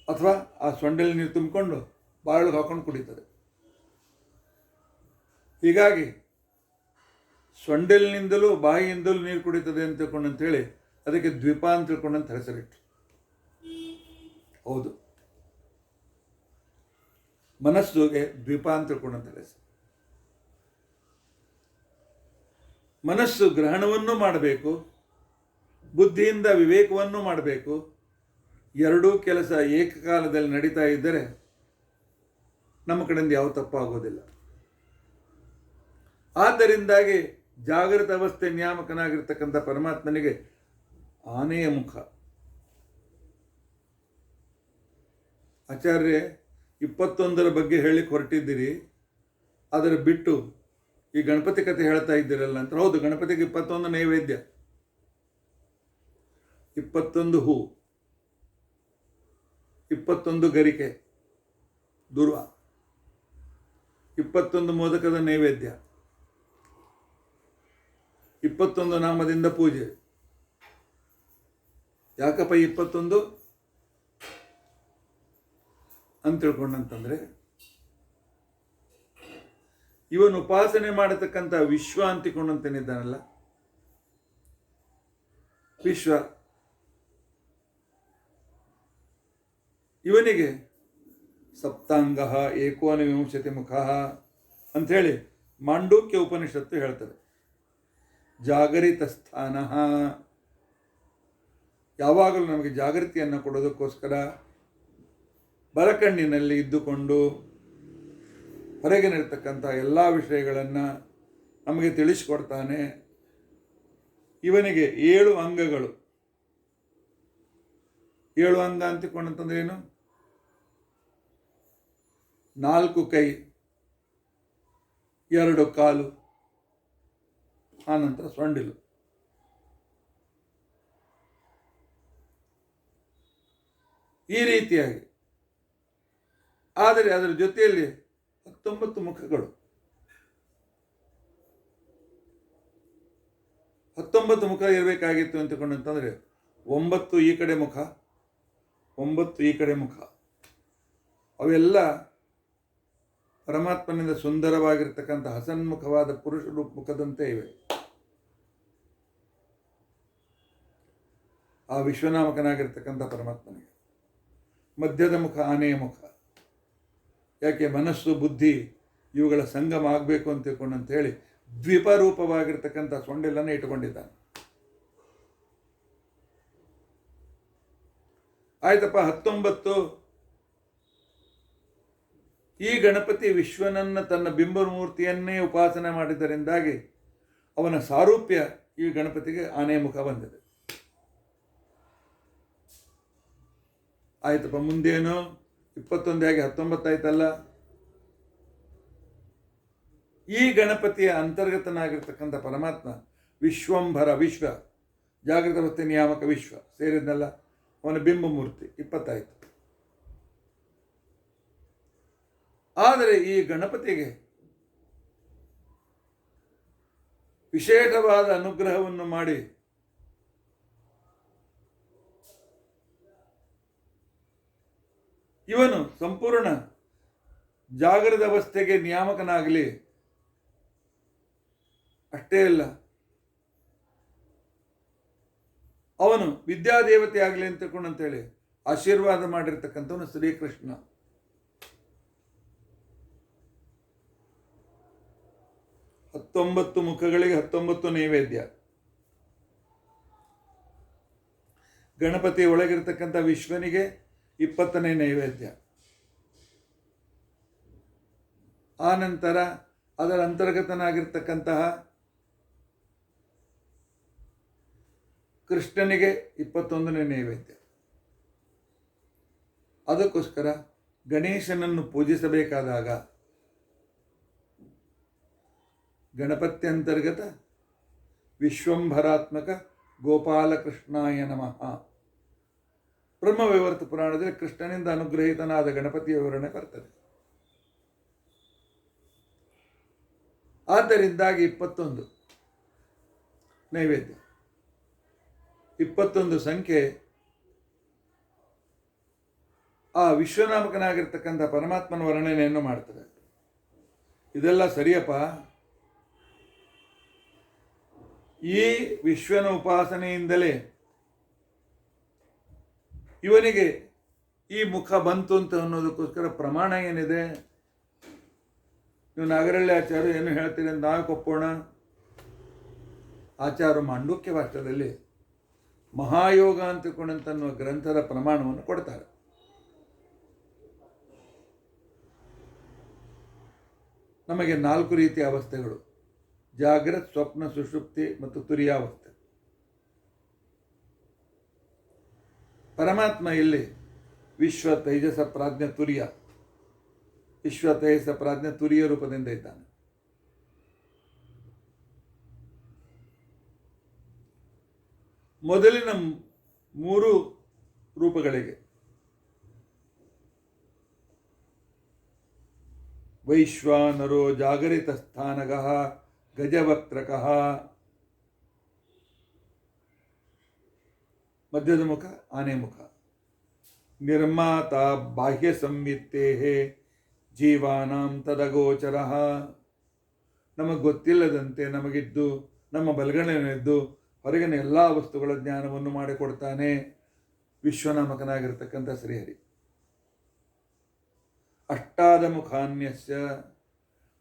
ಅಥವಾ ಆ ಸೊಂಡಲಿ ನೀರು ತುಂಬಿಕೊಂಡು ಬಾಳೊಳಗೆ ಹಾಕೊಂಡು ಕುಡಿತದೆ. ಹೀಗಾಗಿ ಸೊಂಡಿಲಿನಿಂದಲೂ ಬಾಯಿಯಿಂದಲೂ ನೀರು ಕುಡಿತದೆ ಅಂತ ತಿಳ್ಕೊಂಡಂತೇಳಿ ಅದಕ್ಕೆ ದ್ವೀಪ ಅಂತ ತಿಳ್ಕೊಂಡಂತ ಹೆಸರಿಟ್ಟು. ಹೌದು, ಮನಸ್ಸುಗೆ ದ್ವೀಪ ಅಂತ ತಿಳ್ಕೊಂಡಂತ ಹೆಸರು. ಮನಸ್ಸು ಗ್ರಹಣವನ್ನು ಮಾಡಬೇಕು, ಬುದ್ಧಿಯಿಂದ ವಿವೇಕವನ್ನು ಮಾಡಬೇಕು. ಎರಡೂ ಕೆಲಸ ಏಕಕಾಲದಲ್ಲಿ ನಡೀತಾ ಇದ್ದರೆ ನಮ್ಮ ಕಡೆಯಿಂದ ಯಾವ ತಪ್ಪಾಗೋದಿಲ್ಲ. ಆದ್ದರಿಂದಾಗಿ ಜಾಗೃತ ಅವಸ್ಥೆ ನಿಯಾಮಕನಾಗಿರ್ತಕ್ಕಂಥ ಪರಮಾತ್ಮನಿಗೆ ಆನೆಯ ಮುಖ. ಆಚಾರ್ಯ 21ರ ಬಗ್ಗೆ ಹೇಳಿ ಹೊರಟಿದ್ದೀರಿ, ಅದರ ಬಿಟ್ಟು ಈ ಗಣಪತಿ ಕಥೆ ಹೇಳ್ತಾ ಇದ್ದೀರಲ್ಲ ಅಂತ. ಹೌದು, ಗಣಪತಿಗೆ 21 ನೈವೇದ್ಯ, 21 ಹೂ, 21 ಗರಿಕೆ ದುರ್ವ, 21 ಮೋದಕದ ನೈವೇದ್ಯ, 21 ನಾಮದಿಂದ ಪೂಜೆ. ಯಾಕಪ್ಪ 21 ಅಂತ ತಿಳ್ಕೊಂಡಂತಂದ್ರೆ, ಇವನು ಉಪಾಸನೆ ಮಾಡತಕ್ಕಂಥ ವಿಶ್ವ ಅಂತಿಕೊಂಡಂತೇನಿದ್ದಾನಲ್ಲ, ವಿಶ್ವ, ಇವನಿಗೆ ಸಪ್ತಾಂಗ ಏಕೋನವಿಂಶತಿ ಮುಖ ಅಂಥೇಳಿ ಮಾಂಡೂಕ್ಯ ಉಪನಿಷತ್ತು ಹೇಳ್ತದೆ. ಜಾಗರಿತ ಸ್ಥಾನ, ಯಾವಾಗಲೂ ನಮಗೆ ಜಾಗೃತಿಯನ್ನು ಕೊಡೋದಕ್ಕೋಸ್ಕರ ಬಲಕಣ್ಣಿನಲ್ಲಿ ಇದ್ದುಕೊಂಡು ಹೊರಗಿನಿರ್ತಕ್ಕಂಥ ಎಲ್ಲ ವಿಷಯಗಳನ್ನು ನಮಗೆ ತಿಳಿಸಿಕೊಡ್ತಾನೆ. ಇವನಿಗೆ 7 ಅಂಗಗಳು. 7 ಅಂಗ ಅಂತಿಕೊಂಡಂತಂದ್ರೆ ಏನು? 4 ಕೈ, 2 ಕಾಲು, ಆನಂತರ ಸೊಂಡಿಲು. ಈ ರೀತಿಯಾಗಿ, ಆದರೆ ಅದರ ಜೊತೆಯಲ್ಲಿ 19 ಮುಖಗಳು. 19 ಮುಖ ಇರಬೇಕಾಗಿತ್ತು ಅಂತಕೊಂಡಂತಂದರೆ 9 ಈ ಕಡೆ ಮುಖ, 9 ಈ ಕಡೆ ಮುಖ. ಅವೆಲ್ಲ ಪರಮಾತ್ಮನಿಂದ ಸುಂದರವಾಗಿರ್ತಕ್ಕಂಥ ಹಸನ್ಮುಖವಾದ ಪುರುಷ ಮುಖದಂತೆ ಇವೆ. ಆ ವಿಶ್ವನಾಮಕನಾಗಿರ್ತಕ್ಕಂಥ ಪರಮಾತ್ಮನಿಗೆ ಮಧ್ಯದ ಮುಖ ಆನೆಯ ಮುಖ. ಯಾಕೆ? ಮನಸ್ಸು ಬುದ್ಧಿ ಇವುಗಳ ಸಂಗಮ ಆಗಬೇಕು ಅಂತ ತಿಳ್ಕೊಂಡಂತ ಹೇಳಿ ದ್ವೀಪರೂಪವಾಗಿರ್ತಕ್ಕಂಥ ಸೊಂಡಿಲನ್ನು ಇಟ್ಟುಕೊಂಡಿದ್ದಾನೆ. ಆಯ್ತಪ್ಪ, 19 ಈ ಗಣಪತಿ ವಿಶ್ವನನ್ನು ತನ್ನ ಬಿಂಬಮೂರ್ತಿಯನ್ನೇ ಉಪಾಸನೆ ಮಾಡಿದ್ದರಿಂದಾಗಿ ಅವನ ಸಾರೂಪ್ಯ ಈ ಗಣಪತಿಗೆ ಆನೆಯ ಮುಖ ಬಂದಿದೆ. ಆಯ್ತಪ್ಪ, ಮುಂದೇನು? 21 ಆಗಿ 19 ಆಯ್ತಲ್ಲ. ಈ ಗಣಪತಿಯ ಅಂತರ್ಗತನಾಗಿರ್ತಕ್ಕಂಥ ಪರಮಾತ್ಮ ವಿಶ್ವಂಭರ, ವಿಶ್ವ ಜಾಗೃತ ಅವಸ್ಥೆ ನಿಯಾಮಕ ವಿಶ್ವ ಸೇರಿದ್ನಲ್ಲ, ಅವನ ಬಿಂಬಮೂರ್ತಿ 20 ಆಯಿತು. ಆದರೆ ಈ ಗಣಪತಿಗೆ ವಿಶೇಷವಾದ ಅನುಗ್ರಹವನ್ನು ಮಾಡಿ ಇವನು ಸಂಪೂರ್ಣ ಜಾಗೃತ ಅವಸ್ಥೆಗೆ ನಿಯಾಮಕನಾಗಲಿ, ಅಷ್ಟೇ ಅಲ್ಲ ಅವನು ವಿದ್ಯಾದೇವತೆ ಆಗಲಿ ಅಂತ ತಿಳ್ಕೊಂಡಂತೇಳಿ ಆಶೀರ್ವಾದ ಮಾಡಿರ್ತಕ್ಕಂಥವನು ಶ್ರೀಕೃಷ್ಣ. ಹತ್ತೊಂಬತ್ತು ಮುಖಗಳಿಗೆ 19 ನೈವೇದ್ಯ. ಗಣಪತಿ ಒಳಗಿರ್ತಕ್ಕಂಥ ವಿಶ್ವನಿಗೆ 20ನೇ ನೈವೇದ್ಯ. ಆನಂತರ ಅದರ ಅಂತರ್ಗತನಾಗಿರ್ತಕ್ಕಂತಹ ಕೃಷ್ಣನಿಗೆ 21ನೇ ನೈವೇದ್ಯ. ಅದಕ್ಕೋಸ್ಕರ ಗಣೇಶನನ್ನು ಪೂಜಿಸಬೇಕಾದಾಗ ಗಣಪತ್ಯಂತರ್ಗತ ವಿಶ್ವಂಭರಾತ್ಮಕ ಗೋಪಾಲಕೃಷ್ಣಾಯ ನಮಃ. ಬ್ರಹ್ಮವೈವರ್ತ ಪುರಾಣದಲ್ಲಿ ಕೃಷ್ಣನಿಂದ ಅನುಗ್ರಹಿತನಾದ ಗಣಪತಿಯ ವಿವರಣೆ ಬರ್ತದೆ. ಆದ್ದರಿಂದಾಗಿ 21 ನೈವೇದ್ಯ, 21 ಸಂಖ್ಯೆ ಆ ವಿಶ್ವನಾಮಕನಾಗಿರ್ತಕ್ಕಂಥ ಪರಮಾತ್ಮನ ವರ್ಣನೆಯನ್ನು ಮಾಡ್ತದೆ. ಇದೆಲ್ಲ ಸರಿಯಪ್ಪ, ಈ ವಿಶ್ವನ ಉಪಾಸನೆಯಿಂದಲೇ ಇವನಿಗೆ ಈ ಮುಖ ಬಂತು ಅಂತ ಅನ್ನೋದಕ್ಕೋಸ್ಕರ ಪ್ರಮಾಣ ಏನಿದೆ. ನೀವು ನಾಗರಳ್ಳಿ ಆಚಾರ್ಯ ಏನು ಹೇಳ್ತೀರಿ ಅಂತ ನಾವು ಒಪ್ಪೋಣ. ಆಚಾರ್ಯ ಮಾಂಡುಕ್ಯ ಭಾಷೆಯಲ್ಲಿ ಮಹಾಯೋಗ ಅಂತಕ್ಕಂಥನ್ನುವ ಗ್ರಂಥದ ಪ್ರಮಾಣವನ್ನು ಕೊಡ್ತಾರೆ. ನಮಗೆ 4 ರೀತಿಯ ಅವಸ್ಥೆಗಳು: ಜಾಗ್ರತ್, ಸ್ವಪ್ನ, ಸುಷುಪ್ತಿ ಮತ್ತು ತುರಿಯಾವಸ್ಥೆ. ಪರಮಾತ್ಮ ಇಲ್ಲಿ ವಿಶ್ವ ತೈಜಸ ಪ್ರಾಜ್ಞ ತುರಿಯ, ವಿಶ್ವ ತೈಜಸ ಪ್ರಾಜ್ಞ ತುರಿಯ ರೂಪದಿಂದ ಇದ್ದಾನೆ. ಮೊದಲಿನ 3 ರೂಪಗಳಿಗೆ ವೈಶ್ವಾನರೋ ಜಾಗರಿತ ಸ್ಥಾನಗಃ ಗಜವಕ್ತ್ರಕಃ, ಮಧ್ಯದ ಮುಖ ಆನೆ ಮುಖ. ನಿರ್ಮಾತ ಬಾಹ್ಯ ಸಂವಿತ್ತೇ ಜೀವಾನಾಂ ತದಗೋಚರ, ನಮಗೆ ಗೊತ್ತಿಲ್ಲದಂತೆ ನಮಗಿದ್ದು ನಮ್ಮ ಬಲಗಡೆಯಲ್ಲಿದ್ದು ಹೊರಗಿನ ಎಲ್ಲ ವಸ್ತುಗಳ ಜ್ಞಾನವನ್ನು ಮಾಡಿಕೊಡ್ತಾನೆ ವಿಶ್ವನಾಮಕನಾಗಿರ್ತಕ್ಕಂಥ ಶ್ರೀಹರಿ. ಅಷ್ಟಾದ ಮುಖಾನ್ಯಸ್ಯ,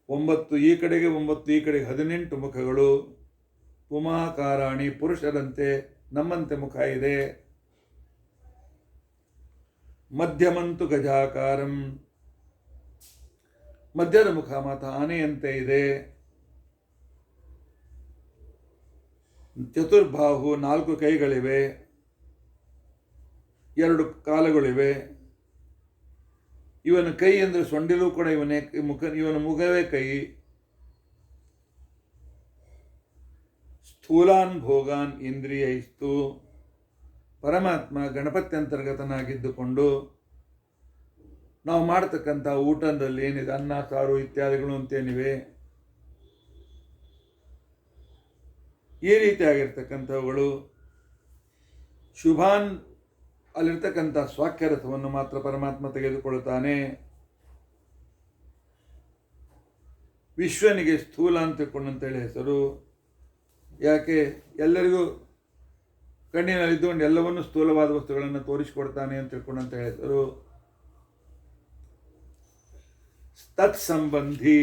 9 ಈ ಕಡೆಗೆ 9 ಈ ಕಡೆಗೆ 18 ಮುಖಗಳು. ಪುಮಾಕಾರಾಣಿ, ಪುರುಷರಂತೆ ನಮ್ಮಂತೆ ಮುಖ ಇದೆ. ಮಧ್ಯಮಂತು ಗಜಾಕಾರಂ, ಮಧ್ಯದ ಮುಖ ಮಾತ್ರ ಆನೆಯಂತೆ ಇದೆ. ಚತುರ್ಬಾಹು, 4 ಕೈಗಳಿವೆ, 2 ಕಾಲುಗಳಿವೆ. ಇವನ ಕೈ ಅಂದರೆ ಸೊಂಡಿಲು ಕೂಡ ಇವನ ಮುಖವೇ ಕೈ. ಸ್ಥೂಲಾನ್ ಭೋಗಾನ್ ಇಂದ್ರಿಯೈಸ್ತು, ಪರಮಾತ್ಮ ಗಣಪತಿ ಅಂತರ್ಗತನಾಗಿದ್ದುಕೊಂಡು ನಾವು ಮಾಡ್ತಕ್ಕಂಥ ಊಟದಲ್ಲಿ ಏನಿದೆ, ಅನ್ನ ಸಾರು ಇತ್ಯಾದಿಗಳು ಅಂತೇನಿವೆ, ಈ ರೀತಿಯಾಗಿರ್ತಕ್ಕಂಥವುಗಳು ಶುಭಾನ್, ಅಲ್ಲಿರ್ತಕ್ಕಂಥ ಸ್ವಾಖ್ಯರಸವನ್ನು ಮಾತ್ರ ಪರಮಾತ್ಮ ತೆಗೆದುಕೊಳ್ಳುತ್ತಾನೆ. ವಿಶ್ವನಿಗೆ ಸ್ಥೂಲ ಅಂತ ತಿಳ್ಕೊಂಡಂತೇಳಿ ಹೆಸರು. ಯಾಕೆ? ಎಲ್ಲರಿಗೂ ಕಣ್ಣಿನಲ್ಲಿದ್ದುಕೊಂಡು ಎಲ್ಲವನ್ನೂ ಸ್ಥೂಲವಾದ ವಸ್ತುಗಳನ್ನು ತೋರಿಸಿಕೊಡ್ತಾನೆ ಅಂತ ತಿಳ್ಕೊಂಡಂತ ಹೆಸರು. ತತ್ಸಂಬಂಧಿ,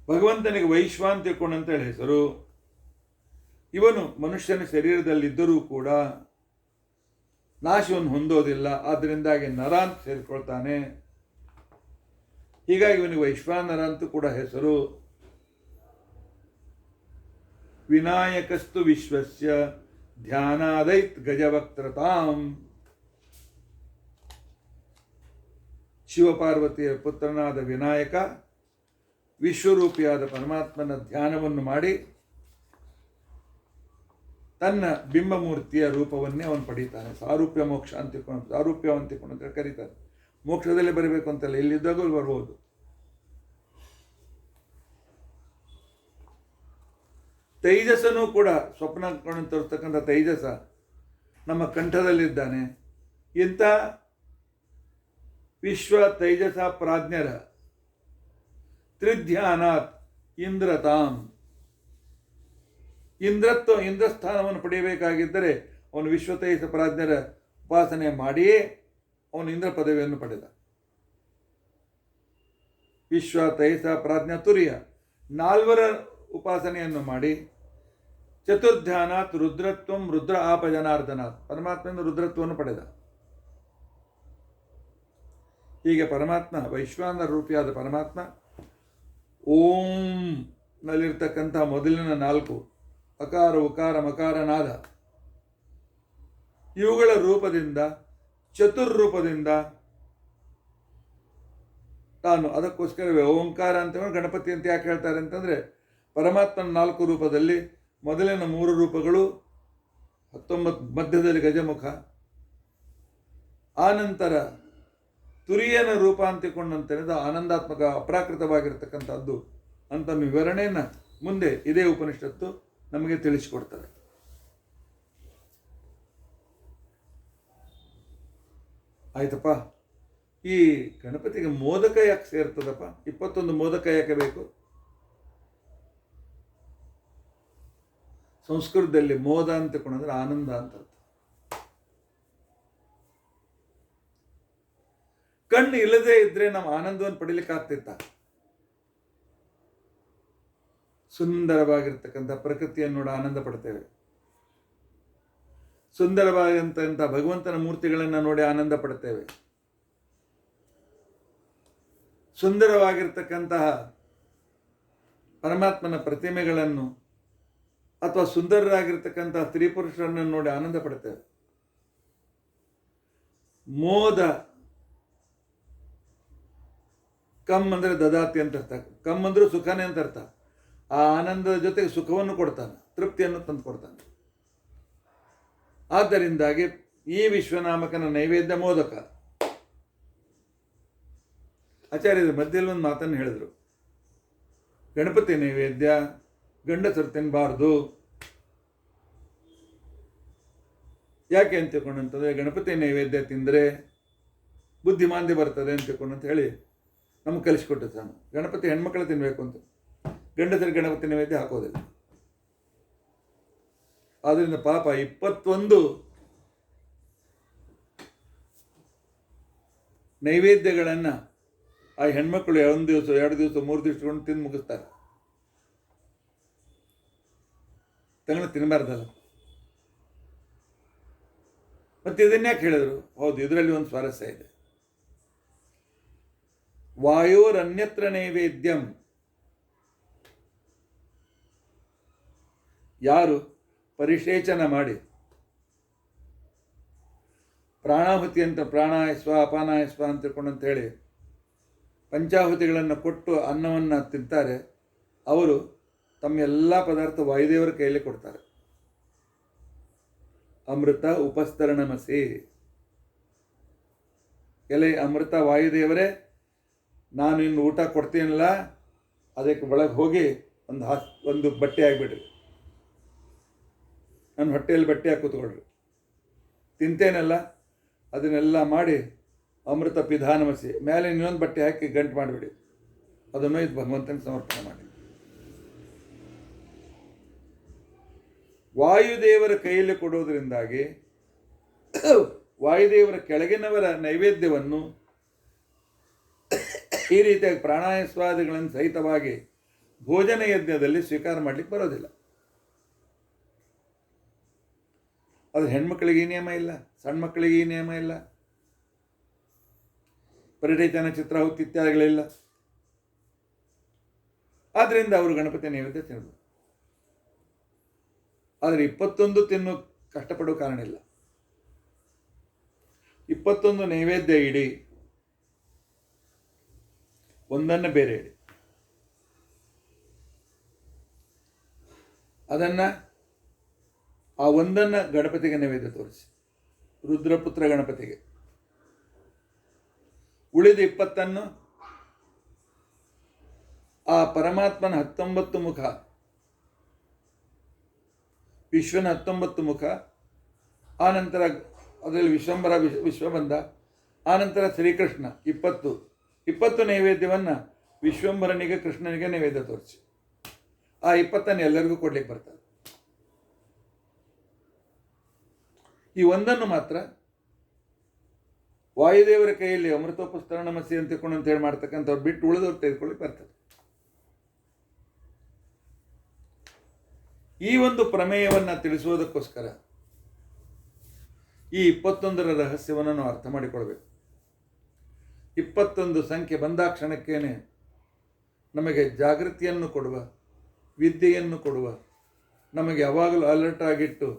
ಭಗವಂತನಿಗೆ ವೈಶ್ವ ಅಂತ ತಿಳ್ಕೊಂಡಂತೇಳಿ ಹೆಸರು. ಇವನು ಮನುಷ್ಯನ ಶರೀರದಲ್ಲಿದ್ದರೂ ಕೂಡ ನಾಶವನ್ನು ಹೊಂದೋದಿಲ್ಲ, ಆದ್ದರಿಂದಾಗಿ ನರ ಅಂತ ಸೇರಿಕೊಳ್ತಾನೆ. ಹೀಗಾಗಿ ಇವನಿಗೆ ವೈಶ್ವಾನರ ಅಂತೂ ಕೂಡ ಹೆಸರು. ವಿನಾಯಕಸ್ತು ವಿಶ್ವಸ್ಯ ಧ್ಯಾನಾದೈತ್ ಗಜವಕ್ತ್ರತಾಂ, ಶಿವಪಾರ್ವತಿಯ ಪುತ್ರನಾದ ವಿನಾಯಕ ವಿಶ್ವರೂಪಿಯಾದ ಪರಮಾತ್ಮನ ಧ್ಯಾನವನ್ನು ಮಾಡಿ ತನ್ನ ಬಿಂಬಮೂರ್ತಿಯ ರೂಪವನ್ನೇ ಅವನು ಪಡೀತಾನೆ. ಸಾರೂಪ್ಯ ಮೋಕ್ಷ ಅಂತಿಕೊಂಡು, ಸಾರೂಪ್ಯ ಅಂತಿಕೊಂಡು ಅಂತ ಕರೀತಾರೆ. ಮೋಕ್ಷದಲ್ಲಿ ಬರಬೇಕು ಅಂತಲ್ಲ, ಇಲ್ಲಿದ್ದಾಗೂ ಬರ್ಬೋದು. ತೈಜಸನೂ ಕೂಡ ಸ್ವಪ್ನ ತೋರಿಸ್ತಕ್ಕಂಥ ತೈಜಸ ನಮ್ಮ ಕಂಠದಲ್ಲಿದ್ದಾನೆ. ಇಂಥ ವಿಶ್ವ ತೈಜಸ ಪ್ರಾಜ್ಞರ ತ್ರಿಧ್ಯಾನಾತ್ ಇಂದ್ರತಾಂ, ಇಂದ್ರಸ್ಥಾನವನ್ನು ಪಡೆಯಬೇಕಾಗಿದ್ದರೆ ಅವನು ವಿಶ್ವ ತೈಜಸ ಪ್ರಾಜ್ಞರ ಉಪಾಸನೆ ಮಾಡಿಯೇ ಅವನು ಇಂದ್ರ ಪದವಿಯನ್ನು ಪಡೆದ. ವಿಶ್ವ ತೈಜಸ ಪ್ರಾಜ್ಞ ತುರ್ಯ 4 ಉಪಾಸನೆಯನ್ನು ಮಾಡಿ ಚತುರ್ಧ್ಯಾನಾತ್ ರುದ್ರತ್ವಂ ರುದ್ರ ಆಪಜನಾರ್ದನಾಥ್, ಪರಮಾತ್ಮನಿಂದ ರುದ್ರತ್ವವನ್ನು ಪಡೆದ. ಹೀಗೆ ಪರಮಾತ್ಮ ವೈಶ್ವಾನರ ರೂಪಿಯಾದ ಪರಮಾತ್ಮ ಓಂ ನಲ್ಲಿರ್ತಕ್ಕಂಥ ಮೊದಲಿನ 4 ಅಕಾರ ಉಕಾರ ಮಕಾರ ನಾದ ಇವುಗಳ ರೂಪದಿಂದ ಚತುರ್ರೂಪದಿಂದ ತಾನು, ಅದಕ್ಕೋಸ್ಕರವೇ ಓಂಕಾರ ಅಂತ ಗಣಪತಿ ಅಂತ ಯಾಕೆ ಹೇಳ್ತಾರೆ ಅಂತಂದರೆ, ಪರಮಾತ್ಮನ 4 ರೂಪದಲ್ಲಿ ಮೊದಲಿನ 3 ರೂಪಗಳು 19 ಮಧ್ಯದಲ್ಲಿ ಗಜಮುಖ, ಆನಂತರ ತುರಿಯನ ರೂಪ ಅಂತಿಕೊಂಡಂತೇಳಿದ ಆನಂದಾತ್ಮಕ ಅಪ್ರಾಕೃತವಾಗಿರ್ತಕ್ಕಂಥದ್ದು ಅಂತ ವಿವರಣೆಯನ್ನು ಮುಂದೆ ಇದೇ ಉಪನಿಷತ್ತು ನಮಗೆ ತಿಳಿಸಿಕೊಡ್ತಾರೆ. ಆಯ್ತಪ್ಪ, ಈ ಗಣಪತಿಗೆ ಮೋದಕ ಯಾಕೆ ಸೇರ್ತದಪ್ಪ? 21 ಮೋದಕ ಯಾಕೆ ಬೇಕು? ಸಂಸ್ಕೃತದಲ್ಲಿ ಮೋದ ಅಂತ ತಗೊಂಡ್ರೆ ಆನಂದ ಅಂತ ಅರ್ಥ. ಕಣ್ಣು ಇಲ್ಲದೆ ಇದ್ರೆ ನಾವು ಆನಂದವನ್ನು ಪಡಿಲಿಕ್ಕೆ ಆಗ್ತಿತ್ತ? ಸುಂದರವಾಗಿರ್ತಕ್ಕಂಥ ಪ್ರಕೃತಿಯನ್ನು ನೋಡಿ ಆನಂದ ಪಡ್ತೇವೆ, ಸುಂದರವಾಗಿರ್ತಕ್ಕಂಥ ಭಗವಂತನ ಮೂರ್ತಿಗಳನ್ನು ನೋಡಿ ಆನಂದ ಪಡ್ತೇವೆ, ಸುಂದರವಾಗಿರ್ತಕ್ಕಂತಹ ಪರಮಾತ್ಮನ ಪ್ರತಿಮೆಗಳನ್ನು ಅಥವಾ ಸುಂದರರಾಗಿರ್ತಕ್ಕಂತಹ ಸ್ತ್ರೀ ಪುರುಷರನ್ನು ನೋಡಿ ಆನಂದ ಪಡ್ತೇವೆ. ಮೋದ, ಕಮ್ ಅಂದರೆ ದದಾತಿ ಅಂತ ಅರ್ಥ, ಕಮ್ ಅಂದ್ರೆ ಸುಖನೇ ಅಂತ ಅರ್ಥ. ಆ ಆನಂದದ ಜೊತೆಗೆ ಸುಖವನ್ನು ಕೊಡ್ತಾನೆ, ತೃಪ್ತಿಯನ್ನು ತಂದು ಕೊಡ್ತಾನೆ. ಆದ್ದರಿಂದಾಗಿ ಈ ವಿಶ್ವನಾಮಕನ ನೈವೇದ್ಯ ಮೋದಕ. ಆಚಾರ್ಯರ ಮಧ್ಯದಲ್ಲಿ ಒಂದು ಮಾತನ್ನು ಹೇಳಿದರು, ಗಣಪತಿ ನೈವೇದ್ಯ ಗಂಡಸರು ತಿನ್ನಬಾರ್ದು. ಯಾಕೆ ಅಂತ ತಿಳ್ಕೊಂಡಂತಂದರೆ ಗಣಪತಿ ನೈವೇದ್ಯ ತಿಂದರೆ ಬುದ್ಧಿಮಾಂದ್ಯ ಬರ್ತದೆ ಅಂತ ತಿಳ್ಕೊಂಡಂತ ಹೇಳಿ ನಮ್ಗೆ ಕಲಿಸ್ಕೊಟ್ಟಿದ್ದು ನಾನು. ಗಣಪತಿ ಹೆಣ್ಮಕ್ಳು ತಿನ್ನಬೇಕು ಅಂತ, ಗಂಡಸರಿಗೆ ಗಣಪತಿ ನೈವೇದ್ಯ ಹಾಕೋದಿಲ್ಲ. ಆದ್ದರಿಂದ ಪಾಪ 21 ನೈವೇದ್ಯಗಳನ್ನು ಆ ಹೆಣ್ಮಕ್ಳು 1 ದಿವಸ 2 ದಿವಸ 3 ದಿವಸ ಕೊಂಡು ತಿಂದು ಮುಗಿಸ್ತಾರೆ. ತಂಗನ ತಿನ್ನಬಾರ್ದಲ್ಲ. ಮತ್ತೆ ಇದನ್ಯಾಕೆ ಹೇಳಿದ್ರು? ಹೌದು, ಇದರಲ್ಲಿ ಒಂದು ಸ್ವಾರಸ್ಯ ಇದೆ. ವಾಯೋರನ್ಯತ್ರ ನೈವೇದ್ಯಂ. ಯಾರು ಪರಿಶೇಚನ ಮಾಡಿ ಪ್ರಾಣಾಹುತಿ ಅಂತ ಪ್ರಾಣಾಯಸ್ವ ಅಪಾನಾಯಸ್ವ ಅಂತ ತಿಳ್ಕೊಂಡಂತ ಹೇಳಿ ಪಂಚಾಹುತಿಗಳನ್ನು ಕೊಟ್ಟು ಅನ್ನವನ್ನು ತಿಂತಾರೆ, ಅವರು ತಮ್ಮ ಎಲ್ಲ ಪದಾರ್ಥ ವಾಯುದೇವರ ಕೈಯಲ್ಲಿ ಕೊಡ್ತಾರೆ. ಅಮೃತ ಉಪಸ್ತರಣಮಸಿ. ಎಲೆ ಅಮೃತ ವಾಯುದೇವರೇ, ನಾನು ಇನ್ನು ಊಟ ಕೊಡ್ತೀನಲ್ಲ, ಅದಕ್ಕೆ ಒಳಗೆ ಹೋಗಿ ಒಂದು ಬಟ್ಟೆ ಆಗಿಬಿಡ್ರಿ, ನನ್ನ ಹೊಟ್ಟೆಯಲ್ಲಿ ಬಟ್ಟೆ ಹಾಕಿ ಕೂತ್ಕೊಳ್ರಿ, ತಿಂತೇನಲ್ಲ ಅದನ್ನೆಲ್ಲ ಮಾಡಿ ಅಮೃತ ಪಿಧಾನಮಸಿ ಮೇಲೆ ಇನ್ನೊಂದು ಬಟ್ಟೆ ಹಾಕಿ ಗಂಟು ಮಾಡಿಬಿಡಿ, ಅದನ್ನು ಇದು ಭಗವಂತನಿಗೆ ಸಮರ್ಪಣೆ ಮಾಡಿ. ವಾಯುದೇವರ ಕೈಯಲ್ಲಿ ಕೊಡೋದ್ರಿಂದಾಗಿ ವಾಯುದೇವರ ಕೆಳಗಿನವರ ನೈವೇದ್ಯವನ್ನು ಈ ರೀತಿಯಾಗಿ ಪ್ರಾಣಾಯಸ್ವಾದಿಗಳನ್ನು ಸಹಿತವಾಗಿ ಭೋಜನ ಯಜ್ಞದಲ್ಲಿ ಸ್ವೀಕಾರ ಮಾಡಲಿಕ್ಕೆ ಬರೋದಿಲ್ಲ. ಅದು ಹೆಣ್ಮಕ್ಳಿಗೆ ಈ ನಿಯಮ ಇಲ್ಲ, ಸಣ್ಣ ಮಕ್ಕಳಿಗೆ ಈ ನಿಯಮ ಇಲ್ಲ, ಪರಿಟೇಚನ ಚಿತ್ರಾಹುತಿ ಇತ್ಯಾದಿಗಳಿಲ್ಲ. ಆದ್ದರಿಂದ ಅವರು ಗಣಪತಿ ನೈವೇದ್ಯ ತಿನ್ನಬಹುದು. ಆದರೆ 21 ತಿನ್ನೋ ಕಷ್ಟಪಡೋ ಕಾರಣ ಇಲ್ಲ. 21 ನೈವೇದ್ಯ ಇಡಿ, ಒಂದನ್ನು ಬೇರೆ ಇಡಿ, ಅದನ್ನು ಆ ಒಂದನ್ನು ಗಣಪತಿಗೆ ನೈವೇದ್ಯ ತೋರಿಸಿ, ರುದ್ರಪುತ್ರ ಗಣಪತಿಗೆ. ಉಳಿದ 20 ಆ ಪರಮಾತ್ಮನ 19 ಮುಖ, ವಿಶ್ವನ 19 ಮುಖ, ಆನಂತರ ಅದರಲ್ಲಿ ವಿಶ್ವಂಬರ ವಿಶ್ವಬಂಧ, ಆನಂತರ ಶ್ರೀಕೃಷ್ಣ 20 ನೈವೇದ್ಯವನ್ನು ವಿಶ್ವಂಬರನಿಗೆ ಕೃಷ್ಣನಿಗೆ ನೈವೇದ್ಯ ತೋರಿಸಿ. ಆ 20 ಎಲ್ಲರಿಗೂ ಕೊಡ್ಲಿಕ್ಕೆ ಬರ್ತಾರೆ. ಈ ಒಂದನ್ನು ಮಾತ್ರ ವಾಯುದೇವರ ಕೈಯಲ್ಲಿ ಅಮೃತೋಪಸ್ತರಣಮಸಿ ಅಂತ ಹೇಳಿ ಮಾಡ್ತಕ್ಕಂಥವ್ರು ಬಿಟ್ಟು ಉಳಿದವ್ರು ತೆಗೆದುಕೊಳ್ಳಿಕ್ಕೆ ಬರ್ತದೆ. ಈ ಒಂದು ಪ್ರಮೇಯವನ್ನು ತಿಳಿಸುವುದಕ್ಕೋಸ್ಕರ ಈ 21ರ ರಹಸ್ಯವನ್ನು ನಾವು ಅರ್ಥ ಮಾಡಿಕೊಳ್ಬೇಕು. 21 ಸಂಖ್ಯೆ ಬಂದಾಕ್ಷಣಕ್ಕೇನೆ ನಮಗೆ ಜಾಗೃತಿಯನ್ನು ಕೊಡುವ, ವಿದ್ಯೆಯನ್ನು ಕೊಡುವ, ನಮಗೆ ಯಾವಾಗಲೂ ಅಲರ್ಟ್ ಆಗಿಟ್ಟು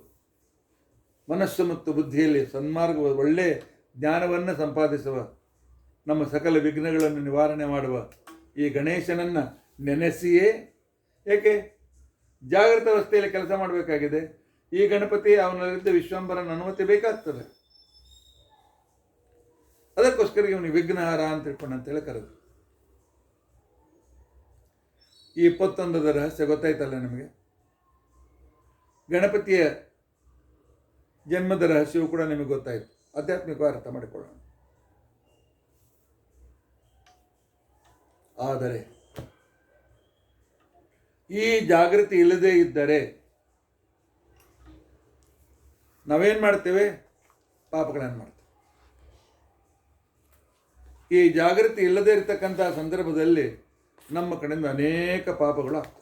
ಮನಸ್ಸು ಮತ್ತು ಬುದ್ಧಿಯಲ್ಲಿ ಸನ್ಮಾರ್ಗ ಒಳ್ಳೆಯ ಜ್ಞಾನವನ್ನು ಸಂಪಾದಿಸುವ, ನಮ್ಮ ಸಕಲ ವಿಘ್ನಗಳನ್ನು ನಿವಾರಣೆ ಮಾಡುವ ಈ ಗಣೇಶನನ್ನು ನೆನೆಸಿಯೇ, ಏಕೆ ಜಾಗೃತ ಅವಸ್ಥೆಯಲ್ಲಿ ಕೆಲಸ ಮಾಡಬೇಕಾಗಿದೆ. ಈ ಗಣಪತಿ ಅವನಲ್ಲಿದ್ದ ವಿಶ್ವಂಬರನ ಅನುಮತಿ ಬೇಕಾಗ್ತದೆ. ಅದಕ್ಕೋಸ್ಕರ ಇವನಿಗೆ ವಿಘ್ನಹಾರ ಅಂತ ತಿಳ್ಕೊಂಡಂತೇಳಿ ಕರೆದು. ಈ 21ರ ರಹಸ್ಯ ಗೊತ್ತಾಯ್ತಲ್ಲ ನಿಮಗೆ. ಗಣಪತಿಯ ಜನ್ಮದ ರಹಸ್ಯವು ಕೂಡ ನಿಮಗೆ ಗೊತ್ತಾಯಿತು. ಆಧ್ಯಾತ್ಮಿಕವಾಗಿ ಅರ್ಥ ಮಾಡಿಕೊಳ್ಳೋಣ. ಆದರೆ ಈ ಜಾಗೃತಿ ಇಲ್ಲದೇ ಇದ್ದರೆ ನಾವೇನು ಮಾಡ್ತೇವೆ? ಪಾಪಗಳನ್ನು ಮಾಡ್ತೇವೆ. ಈ ಜಾಗೃತಿ ಇಲ್ಲದೇ ಇರತಕ್ಕಂಥ ಸಂದರ್ಭದಲ್ಲಿ ನಮ್ಮ ಕಡೆಯಿಂದ ಅನೇಕ ಪಾಪಗಳು ಆಗ್ತವೆ.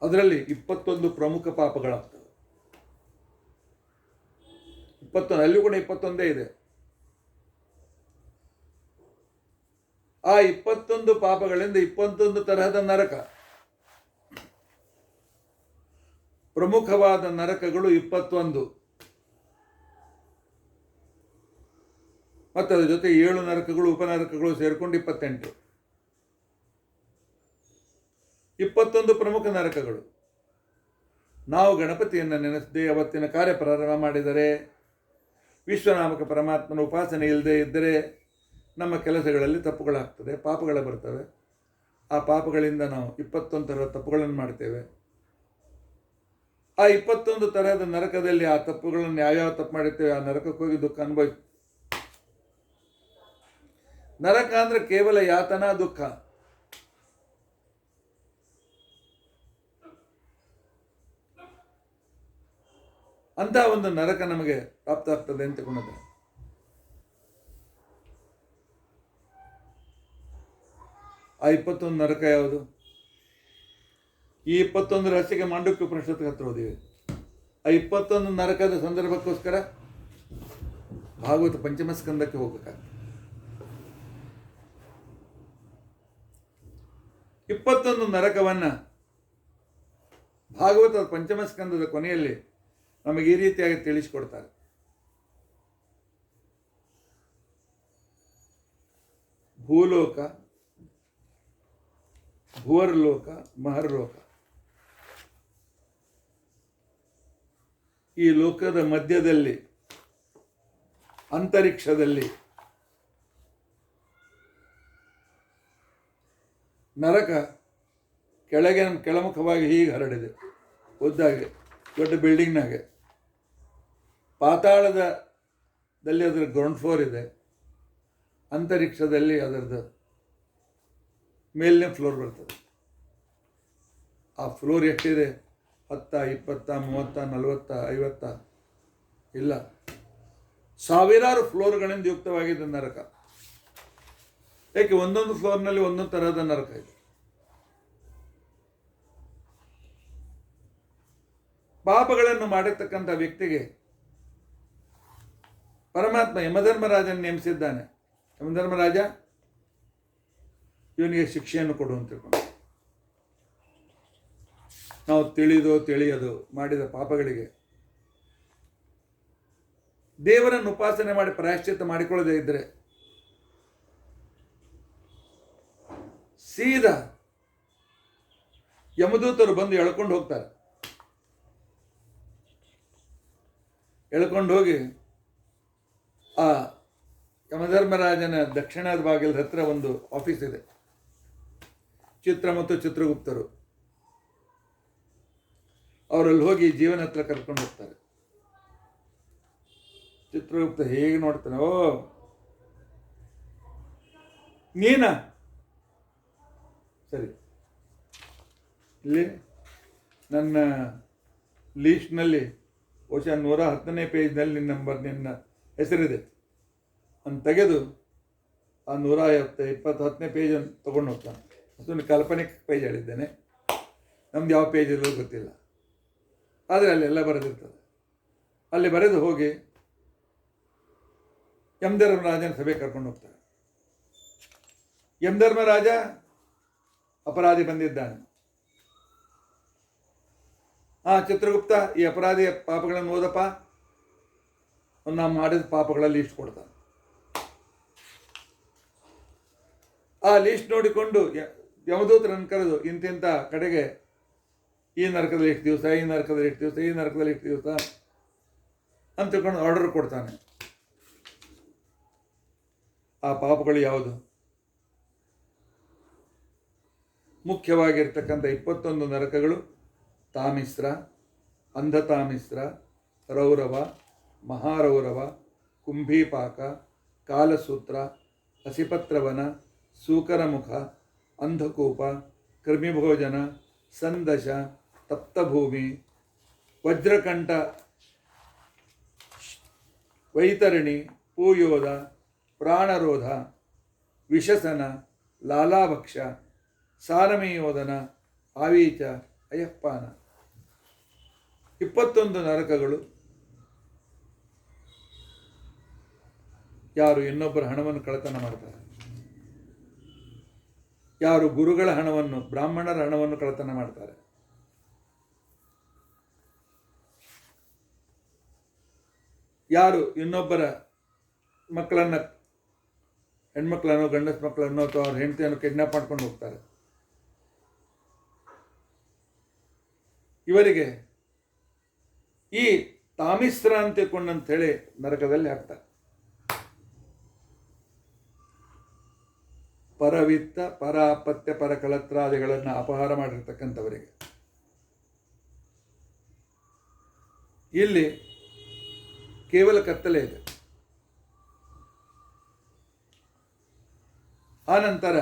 ಅದರಲ್ಲಿ 21 ಪ್ರಮುಖ ಪಾಪಗಳಾಗ್ತವೆ. 21, ಅಲ್ಲಿ ಕೂಡ 21 ಇದೆ. ಆ 21 ಪಾಪಗಳಿಂದ 21 ತರಹದ ನರಕ, ಪ್ರಮುಖವಾದ ನರಕಗಳು 21, ಮತ್ತು ಅದರ ಜೊತೆ 7 ನರಕಗಳು, ಉಪನರಕಗಳು ಸೇರಿಕೊಂಡು 28. 21 ಪ್ರಮುಖ ನರಕಗಳು. ನಾವು ಗಣಪತಿಯನ್ನು ನೆನೆಸದೆ ಅವತ್ತಿನ ಕಾರ್ಯ ಪ್ರಾರಂಭ ಮಾಡಿದರೆ, ವಿಶ್ವನಾಮಕ ಪರಮಾತ್ಮನ ಉಪಾಸನೆ ಇಲ್ಲದೆ ಇದ್ದರೆ ನಮ್ಮ ಕೆಲಸಗಳಲ್ಲಿ ತಪ್ಪುಗಳಾಗ್ತದೆ, ಪಾಪಗಳು ಬರ್ತವೆ. ಆ ಪಾಪಗಳಿಂದ ನಾವು 21 ಥರದ ತಪ್ಪುಗಳನ್ನು ಮಾಡ್ತೇವೆ. ಆ 21 ತರಹದ ನರಕದಲ್ಲಿ ಆ ತಪ್ಪುಗಳನ್ನು ಯಾವ್ಯಾವ ತಪ್ಪು ಮಾಡಿರ್ತೇವೆ ಆ ನರಕಕ್ಕೆ ಹೋಗಿ ದುಃಖ ಅನುಭವಿಸ್ತೇವೆ. ನರಕ ಅಂದರೆ ಕೇವಲ ಯಾತನಾ ದುಃಖ. ಅಂತಹ ಒಂದು ನರಕ ನಮಗೆ ಪ್ರಾಪ್ತ ಆಗ್ತದೆ ಅಂತ ತಿಳ್ಕೊಂಡ. ಆ 21 ನರಕ ಯಾವುದು? ಈ 21 ರಹಸ್ಯಕ್ಕೆ ಮಾಂಡವ್ಯ ಉಪನಿಷತ್ತು ಹತ್ರ ಹೋದಿವೆ. ಆ 21 ನರಕದ ಸಂದರ್ಭಕ್ಕೋಸ್ಕರ ಭಾಗವತ ಪಂಚಮ ಸ್ಕಂದಕ್ಕೆ ಹೋಗಬೇಕಾಗ್ತದೆ. 21 ನರಕವನ್ನು ಭಾಗವತದ ಪಂಚಮ ಸ್ಕಂದದ ಕೊನೆಯಲ್ಲಿ ನಮಗೆ ಈ ರೀತಿಯಾಗಿ ತಿಳಿಸಿಕೊಡ್ತಾರೆ. ಭೂಲೋಕ, ಭುವರ್ಲೋಕ, ಮಹರ್ಲೋಕ. ಈ ಲೋಕದ ಮಧ್ಯದಲ್ಲಿ ಅಂತರಿಕ್ಷದಲ್ಲಿ ನರಕ ಕೆಳಮುಖವಾಗಿ ಹೀಗೆ ಹರಡಿದೆ, ಉದ್ದಾಗೆ, ದೊಡ್ಡ ಬಿಲ್ಡಿಂಗ್ನಾಗೆ. ಪಾತಾಳದಲ್ಲಿ ಅದರ ಗ್ರೌಂಡ್ ಫ್ಲೋರ್ ಇದೆ, ಅಂತರಿಕ್ಷದಲ್ಲಿ ಅದರದ್ದು ಮೇಲಿನ ಫ್ಲೋರ್ ಬರ್ತದೆ. ಆ ಫ್ಲೋರ್ ಎಷ್ಟಿದೆ? 10, 20, 30, 40, 50 ಇಲ್ಲ, ಸಾವಿರಾರು ಫ್ಲೋರ್ಗಳಿಂದ ಯುಕ್ತವಾಗಿದೆ ನರಕ. ಏಕೆ? ಒಂದೊಂದು ಫ್ಲೋರ್ನಲ್ಲಿ ಒಂದೊಂದು ತರಹದ ನರಕ ಇದೆ. ಪಾಪಗಳನ್ನು ಮಾಡಿರ್ತಕ್ಕಂಥ ವ್ಯಕ್ತಿಗೆ ಪರಮಾತ್ಮ ಯಮಧರ್ಮರಾಜನ ನೇಮಿಸಿದ್ದಾನೆ. ಯಮಧರ್ಮರಾಜ ಇವನಿಗೆ ಶಿಕ್ಷೆಯನ್ನು ಕೊಡು ಅಂತ ತಿಳ್ಕೊಂಡು, ನಾವು ತಿಳಿಯದು ಮಾಡಿದ ಪಾಪಗಳಿಗೆ ದೇವರನ್ನು ಉಪಾಸನೆ ಮಾಡಿ ಪ್ರಾಯಶ್ಚಿತ್ತ ಮಾಡಿಕೊಳ್ಳದೆ ಇದ್ದರೆ ಸೀದಾ ಯಮದೂತರು ಬಂದು ಎಳ್ಕೊಂಡು ಹೋಗ್ತಾರೆ. ಎಳ್ಕೊಂಡು ಹೋಗಿ ಆ ಯಮಧರ್ಮರಾಜನ ದಕ್ಷಿಣದ ಬಾಗಿಲದ ಹತ್ರ ಒಂದು ಆಫೀಸ್ ಇದೆ. ಚಿತ್ರ ಮತ್ತು ಚಿತ್ರಗುಪ್ತರು ಅವರಲ್ಲಿ ಹೋಗಿ ಜೀವನ ಹತ್ರ ಕರ್ಕೊಂಡು ಹೋಗ್ತಾರೆ. ಚಿತ್ರಗುಪ್ತ ಹೇಗೆ ನೋಡ್ತಾನೆ, ಓ ನೀನಾ? ಸರಿ, ಇಲ್ಲಿ ನನ್ನ ಲೀಸ್ಟ್ನಲ್ಲಿ ಬಹುಶಃ 110ನೇ ಪೇಜ್ನಲ್ಲಿ ನಿನ್ನ ಹೆಸರಿದೆ ಅಂತ ತೆಗೆದು ಆ 110ನೇ ಪೇಜನ್ನು ತೊಗೊಂಡು ಹೋಗ್ತಾನೆ. ಅದೊಂದು ಕಾಲ್ಪನಿಕ ಪೇಜ್ ಹೇಳಿದ್ದೇನೆ, ನಮ್ದು ಯಾವ ಪೇಜಲ್ಲೂ ಗೊತ್ತಿಲ್ಲ, ಆದರೆ ಅಲ್ಲೆಲ್ಲ ಬರೆದಿರ್ತದೆ. ಅಲ್ಲಿ ಬರೆದು ಹೋಗಿ ಯಮಧರ್ಮರಾಜನ ಸಭೆ ಕರ್ಕೊಂಡು ಹೋಗ್ತಾರೆ. ಯಮಧರ್ಮರಾಜ ಅಪರಾಧಿ ಬಂದಿದ್ದಾನೆ. ಚಿತ್ರಗುಪ್ತ, ಈ ಅಪರಾಧಿಯ ಪಾಪಗಳನ್ನು ಓದಪ್ಪ. ನಾವು ಮಾಡಿದ ಪಾಪಗಳ ಲೀಸ್ಟ್ ಕೊಡ್ತಾನೆ. ಆ ಲೀಸ್ಟ್ ನೋಡಿಕೊಂಡು ಯಮದೂತರನ್ನು ಕರೆದು ಇಂತಿಂಥ ಕಡೆಗೆ ಈ ನರಕದಲ್ಲಿ ಎಷ್ಟು ದಿವಸ, ಈ ನರಕದಲ್ಲಿ ಎಷ್ಟು ದಿವಸ, ಈ ನರಕದಲ್ಲಿ ಎಷ್ಟು ದಿವಸ ಅಂತ ತಿಳ್ಕೊಂಡು ಆರ್ಡರ್ ಕೊಡ್ತಾನೆ. ಆ ಪಾಪಗಳು ಯಾವುದು? ಮುಖ್ಯವಾಗಿರ್ತಕ್ಕಂಥ 21 ನರಕಗಳು ತಾಮಿಸ್ರ, ಅಂಧತಾಮಿಸ್ರ, ರೌರವ, ಮಹಾರೌರವ, ಕುಂಭೀಪಾಕ, ಕಾಲಸೂತ್ರ, ಹಸಿಪತ್ರವನ, ಸೂಕರಮುಖ, ಅಂಧಕೂಪ, ಕೃಮಿಭೋಜನ, ಸಂದಶ, ತಪ್ತಭೂಮಿ, ವಜ್ರಕಂಠ, ವೈತರಣಿ, ಪೂಯೋಧ, ಪ್ರಾಣರೋಧ, ವಿಷಸನ, ಲಾಲಾಭಕ್ಷ, ಸಾರಮೇಯೋಧನ, ಆವೀಚ, ಅಯಪ್ಪಾನ. 21 ನರಕಗಳು. ಯಾರು ಇನ್ನೊಬ್ಬರ ಹಣವನ್ನು ಕಳ್ಳತನ ಮಾಡ್ತಾರೆ, ಯಾರು ಗುರುಗಳ ಹಣವನ್ನು, ಬ್ರಾಹ್ಮಣರ ಹಣವನ್ನು ಕಳ್ಳತನ ಮಾಡ್ತಾರೆ, ಯಾರು ಇನ್ನೊಬ್ಬರ ಮಕ್ಕಳನ್ನು, ಹೆಣ್ಮಕ್ಳನ್ನೋ ಗಂಡಸ ಮಕ್ಕಳನ್ನೋ ಅಥವಾ ಅವ್ರ ಹೆಂಡತಿಯನ್ನು ಕಿಡ್ನಾಪ್ ಮಾಡ್ಕೊಂಡು ಹೋಗ್ತಾರೆ, ಇವರಿಗೆ ಈ ತಾಮಿಸ್ರ ಅಂತಿಕೊಂಡಂಥೇಳಿ ನರಕದಲ್ಲಿ ಹಾಕ್ತಾರೆ. ಪರವಿತ್ತ, ಪರಾಪತ್ಯ, ಪರಕಳತ್ರಾದಿಗಳನ್ನು ಅಪಹಾರ ಮಾಡಿರ್ತಕ್ಕಂಥವರಿಗೆ. ಇಲ್ಲಿ ಕೇವಲ ಕತ್ತಲೆ ಇದೆ. ಆನಂತರ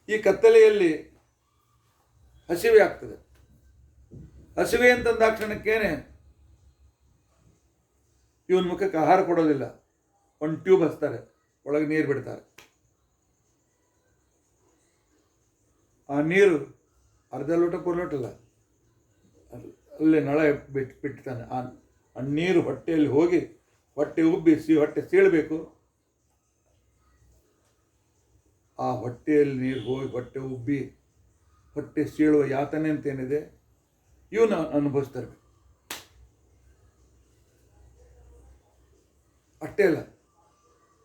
ಈ ಕತ್ತಲೆಯಲ್ಲಿ ಹಸಿವೆ ಆಗ್ತದೆ. ಹಸಿವೆ ಅಂತಂದಾಕ್ಷಣಕ್ಕೇನೆ ಇವನ ಮುಖಕ್ಕೆ ಆಹಾರ ಕೊಡೋದಿಲ್ಲ, ಒಂದು ಟ್ಯೂಬ್ ಹಚ್ತಾರೆ, ಒಳಗೆ ನೀರು ಬಿಡ್ತಾರೆ. ಆ ನೀರು ಅರ್ಧ ಲೋಟ ಪೂರ್ಲೋಟಲ್ಲ, ಅಲ್ಲೇ ನಳ ಬಿಡ್ತಾನೆ. ಆ ನೀರು ಹೊಟ್ಟೆಯಲ್ಲಿ ಹೋಗಿ ಹೊಟ್ಟೆ ಉಬ್ಬಿ ಹೊಟ್ಟೆ ಸೀಳಬೇಕು. ಆ ಹೊಟ್ಟೆಯಲ್ಲಿ ನೀರು ಹೋಗಿ ಹೊಟ್ಟೆ ಉಬ್ಬಿ ಹೊಟ್ಟೆ ಸೀಳುವ ಯಾತನೆ ಅಂತೇನಿದೆ ಇವನು ಅನುಭವಿಸ್ತಾ ಇರಬೇಕು. ಅಷ್ಟೇ ಅಲ್ಲ,